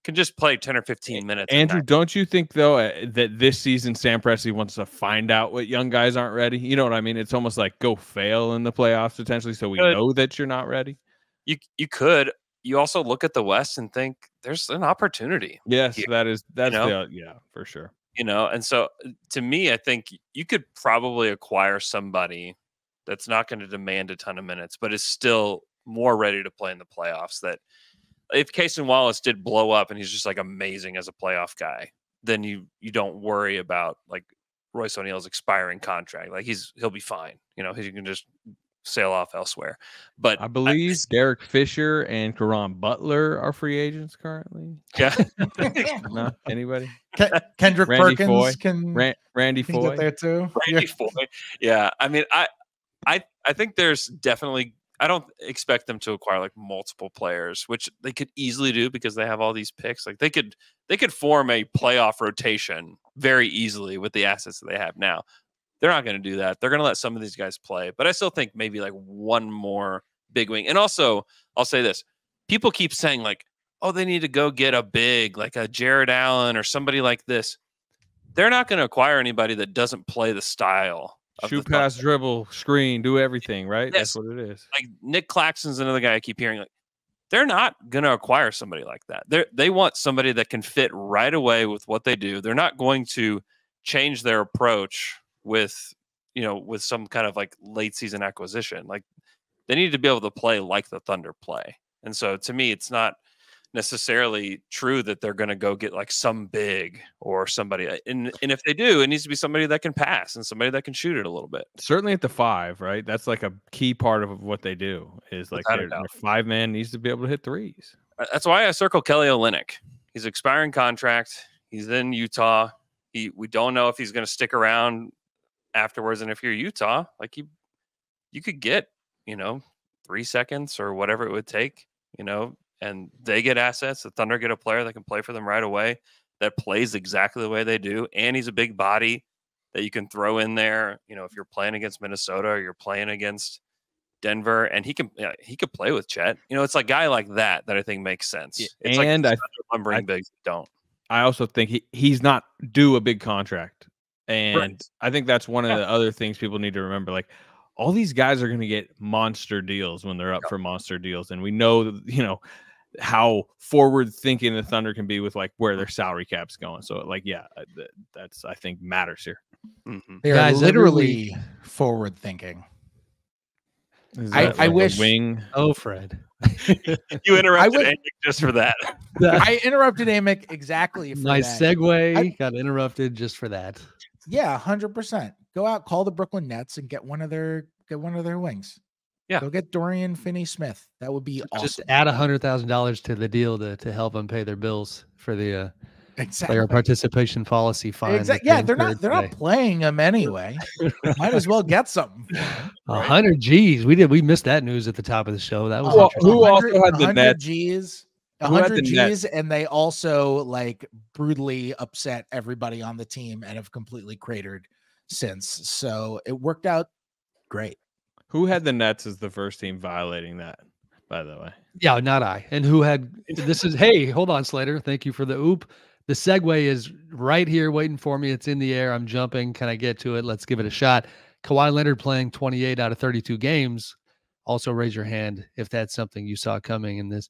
can just play 10 or 15 minutes. Andrew, don't you think, though, that this season Sam Presti wants to find out what young guys aren't ready? You know what I mean? It's almost like go fail in the playoffs potentially so we know that you're not ready. You could. You also look at the West and think there's an opportunity. Yes, here, yeah, for sure. And so to me, I think you could probably acquire somebody that's not going to demand a ton of minutes, but is still more ready to play in the playoffs. That if Cason Wallace did blow up and he's just like amazing as a playoff guy, then you don't worry about like Royce O'Neal's expiring contract. Like he'll be fine. He can just sail off elsewhere. But I believe Derek Fisher and Caron Butler are free agents currently. Yeah. No, anybody? Kendrick Randy Perkins Foy. can Randy can Foy get there too. Randy Foy. Yeah. I mean, I think there's definitely. I don't expect them to acquire like multiple players, which they could easily do because they have all these picks. Like they could form a playoff rotation very easily with the assets that they have now. They're not going to do that. They're going to let some of these guys play, but I still think maybe like one more big wing. And also, I'll say this: people keep saying like, "Oh, they need to go get a big like a Jared Allen or somebody like this." They're not going to acquire anybody that doesn't play the style. Shoot, pass, dribble, screen, do everything, right? Yes. That's what it is. Like Nick Claxton's another guy I keep hearing. Like, they're not going to acquire somebody like that. They want somebody that can fit right away with what they do. They're not going to change their approach with some kind of like late season acquisition. Like they need to be able to play like the Thunder play. And so to me, it's not necessarily true that they're going to go get like some big or somebody. And if they do, it needs to be somebody that can pass and somebody that can shoot it a little bit. Certainly at the 5, right? That's like a key part of what they do is like their 5-man needs to be able to hit threes. That's why I circle Kelly Olynyk. He's expiring contract. He's in Utah. We don't know if he's going to stick around afterwards. And if you're Utah, like you could get, 3 seconds or whatever it would take, and they get assets. The Thunder get a player that can play for them right away, that plays exactly the way they do. And he's a big body that you can throw in there. If you're playing against Minnesota or you're playing against Denver, and he could play with Chet. It's like a guy like that I think makes sense. It's and like lumbering bigs that don't. I also think he's not due a big contract. And Right. I think that's one of the other things people need to remember. Like all these guys are going to get monster deals when they're up for monster deals. And we know, how forward thinking the Thunder can be with like where their salary cap's going. So like, yeah, that's, I think matters here. Mm-hmm. They are Guys, literally forward thinking. I wish. Wing. Oh, Fred. You interrupted Amick just for that. I interrupted Amick exactly for My that. segue got interrupted just for that. Yeah, 100%. Go out, call the Brooklyn Nets, and get one of their wings. Yeah, go get Dorian Finney-Smith. That would be awesome. Just add $100,000 to the deal to help them pay their bills for the exactly player participation policy fine. Exactly. Yeah, they're not playing him anyway. Might as well get something. 100 G's. We missed that news at the top of the show. That was interesting. Who also had the 100 Nets? G's. Who had 100 the G's, Nets? and they also like brutally upset everybody on the team and have completely cratered since. So it worked out great. Who had the Nets as the first team violating that, by the way? Yeah, not I. And who had this is hey, hold on, Slater. Thank you for the oop. The segue is right here waiting for me. It's in the air. I'm jumping. Can I get to it? Let's give it a shot. Kawhi Leonard playing 28 out of 32 games. Also raise your hand if that's something you saw coming in this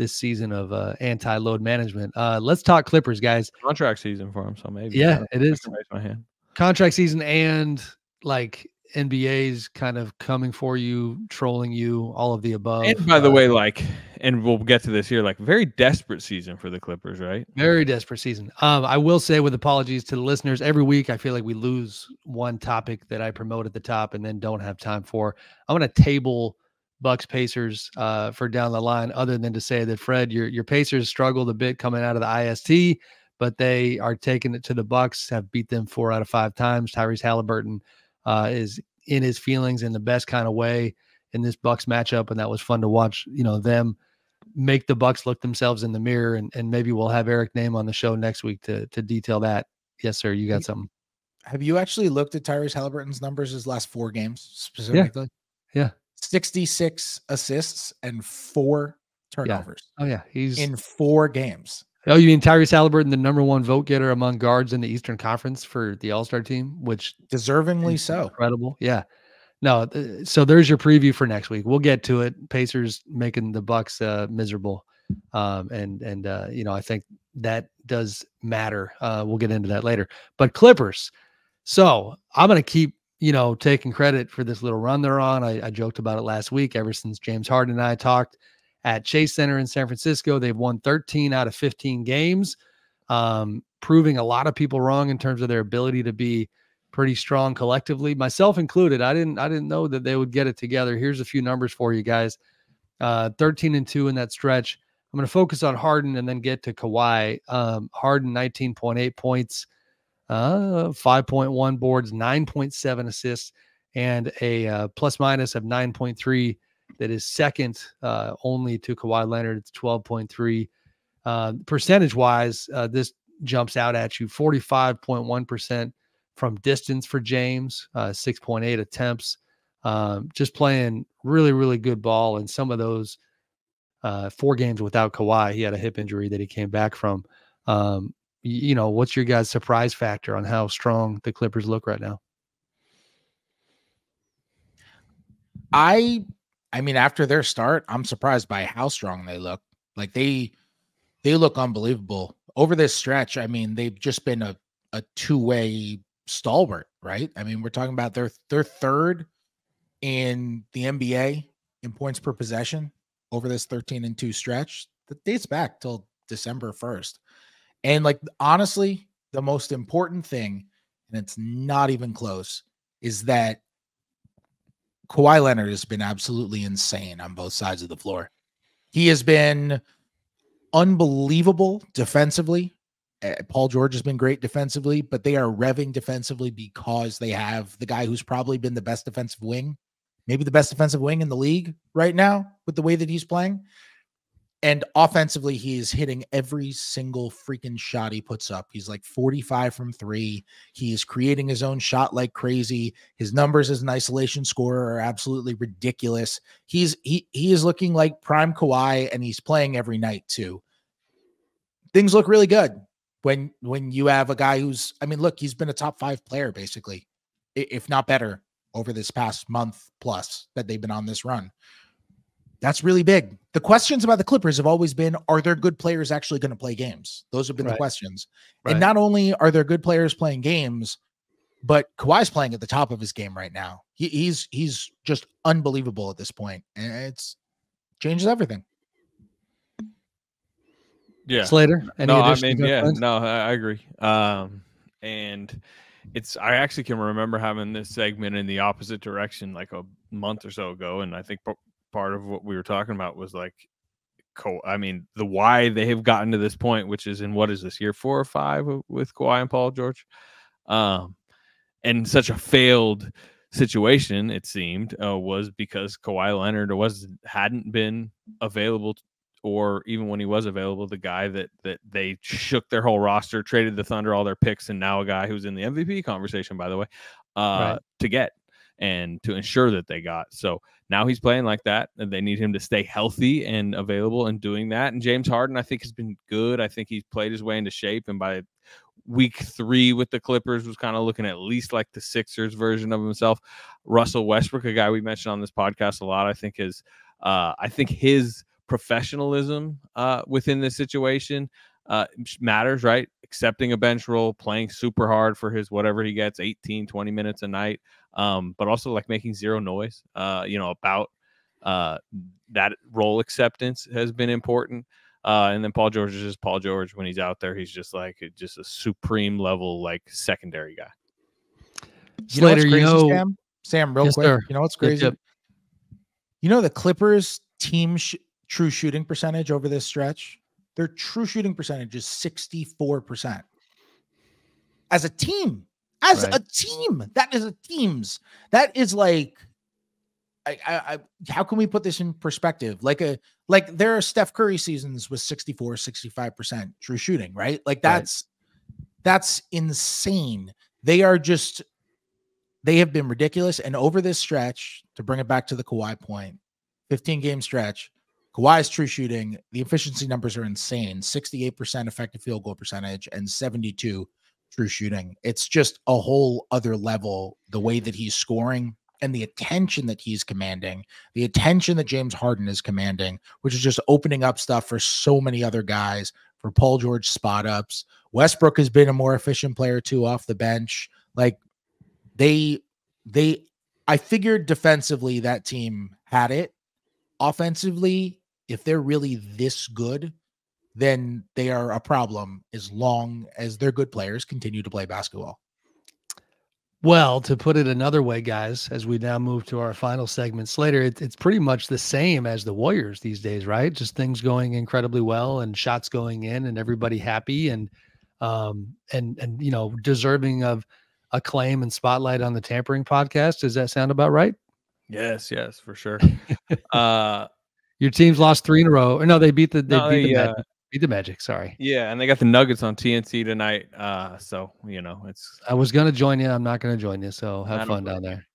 season of anti-load management. Let's talk Clippers, guys. Contract season for him, so maybe. Yeah, it is. I can raise my hand. Contract season, and like NBA's kind of coming for you, trolling you, all of the above. And by the way, like, and we'll get to this here, like, very desperate season for the Clippers, right? Very desperate season. I will say, with apologies to the listeners, every week I feel like we lose one topic that I promote at the top and then don't have time for. I'm going to table Bucks Pacers for down the line, other than to say that, Fred, your Pacers struggled a bit coming out of the IST, but they are taking it to the Bucks, have beat them 4 out of 5 times. Tyrese Halliburton is in his feelings in the best kind of way in this Bucks matchup, and that was fun to watch, them make the Bucks look themselves in the mirror, and maybe we'll have Eric Name on the show next week to detail that. Yes, sir. You got something. Have you actually looked at Tyrese Halliburton's numbers his last 4 games specifically? Yeah. 66 assists and 4 turnovers. Yeah. Oh yeah. He's in 4 games. Oh, you mean Tyrese Halliburton, the number 1 vote getter among guards in the Eastern Conference for the All-Star team, which deservingly so. Incredible. Yeah. No, so there's your preview for next week. We'll get to it. Pacers making the Bucks miserable. I think that does matter. We'll get into that later. But Clippers. So I'm going to keep, taking credit for this little run they're on. I joked about it last week. Ever since James Harden and I talked at Chase Center in San Francisco, they've won 13 out of 15 games, proving a lot of people wrong in terms of their ability to be pretty strong collectively, myself included. I didn't know that they would get it together. Here's a few numbers for you guys. 13-2 in that stretch. I'm going to focus on Harden and then get to Kawhi. Harden, 19.8 points, 5.1 boards, 9.7 assists, and a plus minus of 9.3 that is second only to Kawhi Leonard. It's 12.3. Percentage wise, this jumps out at you. 45.1% from distance for James, 6.8 attempts, just playing really, really good ball. And some of those 4 games without Kawhi, he had a hip injury that he came back from. What's your guys' surprise factor on how strong the Clippers look right now? I mean, after their start, I'm surprised by how strong they look. Like they look unbelievable over this stretch. I mean, they've just been a two-way stalwart, right? I mean, we're talking about they're third in the NBA in points per possession over this 13-2 stretch that dates back till December 1st. And like, honestly, the most important thing, and it's not even close, is that Kawhi Leonard has been absolutely insane on both sides of the floor. He has been unbelievable defensively. Paul George has been great defensively, but they are revving defensively because they have the guy who's probably been the best defensive wing, maybe the best defensive wing in the league right now with the way that he's playing. And offensively, he is hitting every single freaking shot he puts up. He's like 45 from 3. He is creating his own shot like crazy. His numbers as an isolation scorer are absolutely ridiculous. He is looking like prime Kawhi, and he's playing every night too. Things look really good when you have a guy who's, I mean, look, he's been a top 5 player basically, if not better, over this past month plus that they've been on this run. That's really big. The questions about the Clippers have always been, are there good players actually going to play games? Those have been the questions. Right. And not only are there good players playing games, but Kawhi's playing at the top of his game right now. He's just unbelievable at this point, and it's changes everything. Yeah. Slater? I agree. And I actually can remember having this segment in the opposite direction like a month or so ago, and I think part of what we were talking about was like, the why they have gotten to this point, which is in what is this year 4 or 5 with Kawhi and Paul George, and such a failed situation it seemed was because Kawhi Leonard hadn't been available, or even when he was available, the guy that they shook their whole roster, traded the Thunder all their picks, and now a guy who's in the MVP conversation, by the way, to get and to ensure that they got. So now he's playing like that, and they need him to stay healthy and available and doing that. And James Harden, I think, has been good. I think he's played his way into shape. And by week 3 with the Clippers was kind of looking at least like the Sixers version of himself. Russell Westbrook, a guy we mentioned on this podcast a lot, I think his professionalism within this situation matters, right? Accepting a bench role, playing super hard for his whatever he gets, 18, 20 minutes a night. but also like making zero noise, about that role acceptance has been important. And then Paul George is just Paul George. When he's out there, he's just a supreme level, like secondary guy. Slater, Sam, real yes, quick. sir. You know what's crazy? Yep. You know the Clippers team true shooting percentage over this stretch? Their true shooting percentage is 64%. As a team, that is a team's. That is like, how can we put this in perspective? Like there are Steph Curry seasons with 64, 65% true shooting, right? Like that's insane. They have been ridiculous. And over this stretch, to bring it back to the Kawhi point, 15-game stretch, Kawhi's true shooting, the efficiency numbers are insane. 68% effective field goal percentage and 72 true shooting. It's just a whole other level, the way that he's scoring and the attention that he's commanding, the attention that James Harden is commanding, which is just opening up stuff for so many other guys, for Paul George spot ups. Westbrook has been a more efficient player too off the bench. Like I figured defensively that team had it. Offensively, if they're really this good, then they are a problem as long as their good players continue to play basketball. Well, to put it another way, guys, as we now move to our final segment, Slater, it's pretty much the same as the Warriors these days, right? Just things going incredibly well and shots going in and everybody happy and deserving of acclaim and spotlight on the Tampering podcast. Does that sound about right? Yes, for sure. Your team's lost 3 in a row. Or no, they beat the Magic. Beat the Magic. Sorry. Yeah, and they got the Nuggets on TNT tonight. So it's. I was gonna join you. I'm not gonna join you. So have fun down there.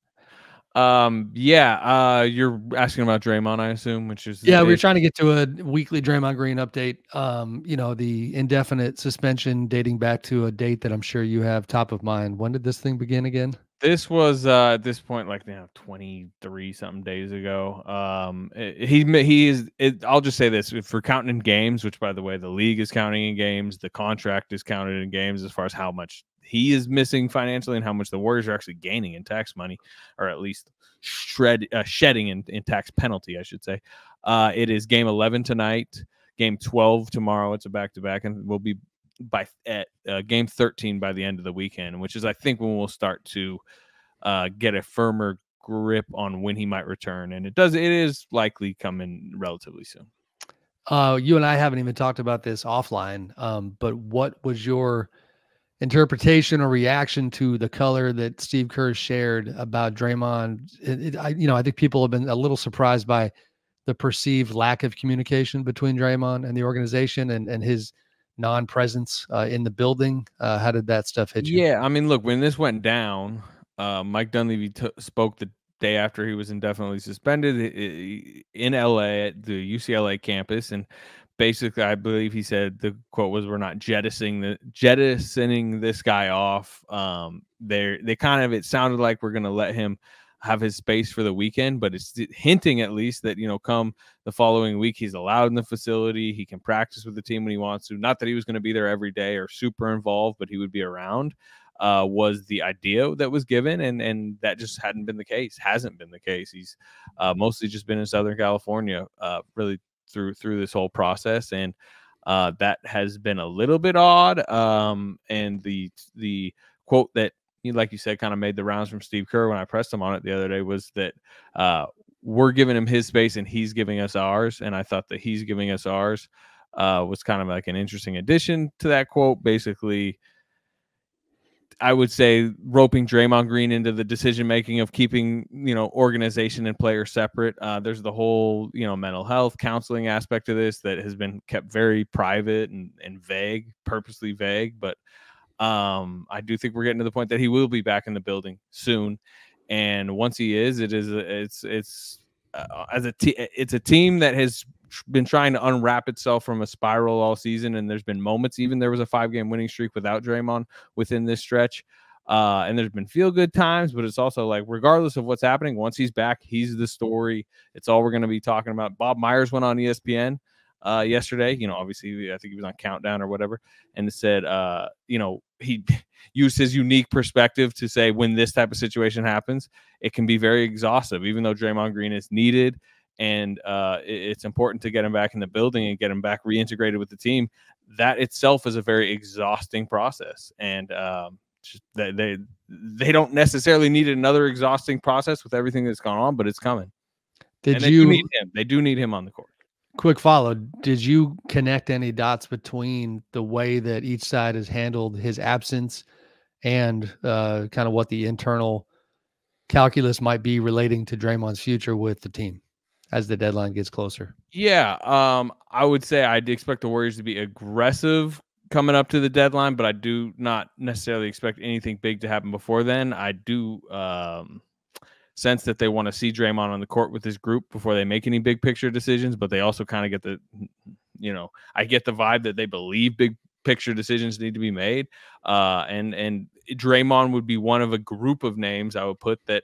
You're asking about Draymond, I assume, which is we were trying to get to a weekly Draymond Green update. The indefinite suspension dating back to a date that I'm sure you have top of mind. When did this thing begin again? This was at this point 23 something days ago. He is. I'll just say this: if we're counting in games, which by the way, the league is counting in games, the contract is counted in games as far as how much he is missing financially and how much the Warriors are actually gaining in tax money, or at least shedding in tax penalty, I should say. It is game 11 tonight, game 12 tomorrow. It's a back-to-back, and we'll be at game 13 by the end of the weekend, which is I think when we'll start to get a firmer grip on when he might return, and it is likely coming relatively soon. You and I haven't even talked about this offline, but what was your interpretation or reaction to the color that Steve Kerr shared about Draymond? I think people have been a little surprised by the perceived lack of communication between Draymond and the organization and his non-presence in the building. How did that stuff hit you? Yeah, I mean, look, when this went down, Mike Dunleavy spoke the day after he was indefinitely suspended in LA at the UCLA campus, and basically, I believe he said the quote was, "We're not jettisoning this guy off." It sounded like we're going to let him have his space for the weekend, but it's hinting at least that, come the following week, he's allowed in the facility. He can practice with the team when he wants to. Not that he was going to be there every day or super involved, but he would be around, was the idea that was given. And that just hasn't been the case. He's mostly just been in Southern California, really through this whole process. And that has been a little bit odd. And the quote that, like you said, kind of made the rounds from Steve Kerr when I pressed him on it the other day was that we're giving him his space and he's giving us ours. And I thought that he's giving us ours was kind of like an interesting addition to that quote. Basically, I would say roping Draymond Green into the decision-making of keeping, organization and players separate. There's the whole, mental health counseling aspect of this that has been kept very private and vague, purposely vague. But I do think we're getting to the point that he will be back in the building soon, and once he is, it's a team that has been trying to unwrap itself from a spiral all season, and there's been moments. Even there was a 5-game winning streak without Draymond within this stretch, and there's been feel-good times. But it's also like, regardless of what's happening, once he's back, he's the story. It's all we're going to be talking about. Bob Myers went on ESPN yesterday. Obviously, I think he was on Countdown or whatever, and it said, he used his unique perspective to say when this type of situation happens, it can be very exhaustive, even though Draymond Green is needed. And it's important to get him back in the building and get him back reintegrated with the team. That itself is a very exhausting process. And they don't necessarily need another exhausting process with everything that's gone on, but it's coming. They do need him. They do need him on the court. Quick follow. Did you connect any dots between the way that each side has handled his absence and kind of what the internal calculus might be relating to Draymond's future with the team as the deadline gets closer? Yeah. I would say I'd expect the Warriors to be aggressive coming up to the deadline, but I do not necessarily expect anything big to happen before then. I do sense that they want to see Draymond on the court with his group before they make any big picture decisions, but they also kind of get I get the vibe that they believe big picture decisions need to be made. And Draymond would be one of a group of names I would put that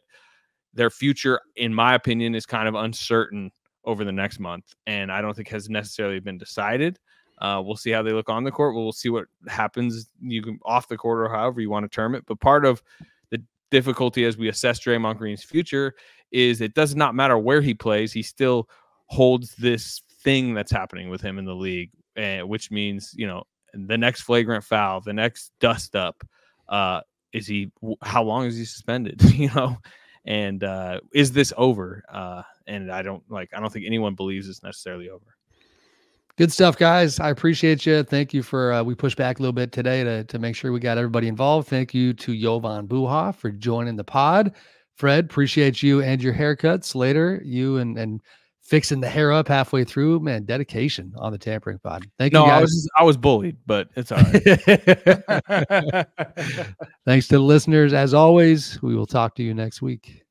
their future, in my opinion, is kind of uncertain over the next month. And I don't think has necessarily been decided. We'll see how they look on the court. We'll see what happens. You can off the court or however you want to term it. But part of the difficulty as we assess Draymond Green's future is it does not matter where he plays. He still holds this thing that's happening with him in the league, which means, the next flagrant foul, the next dust up, how long is he suspended? And is this over? And I don't think anyone believes it's necessarily over. Good stuff, guys. I appreciate you. Thank you for, we pushed back a little bit today to make sure we got everybody involved. Thank you to Jovan Buha for joining the pod. Fred, appreciate you and your haircuts later. You and fixing the hair up halfway through, man, dedication on the Tampering pod. Thank you guys. I was bullied, but it's all right. Thanks to the listeners. As always, we will talk to you next week.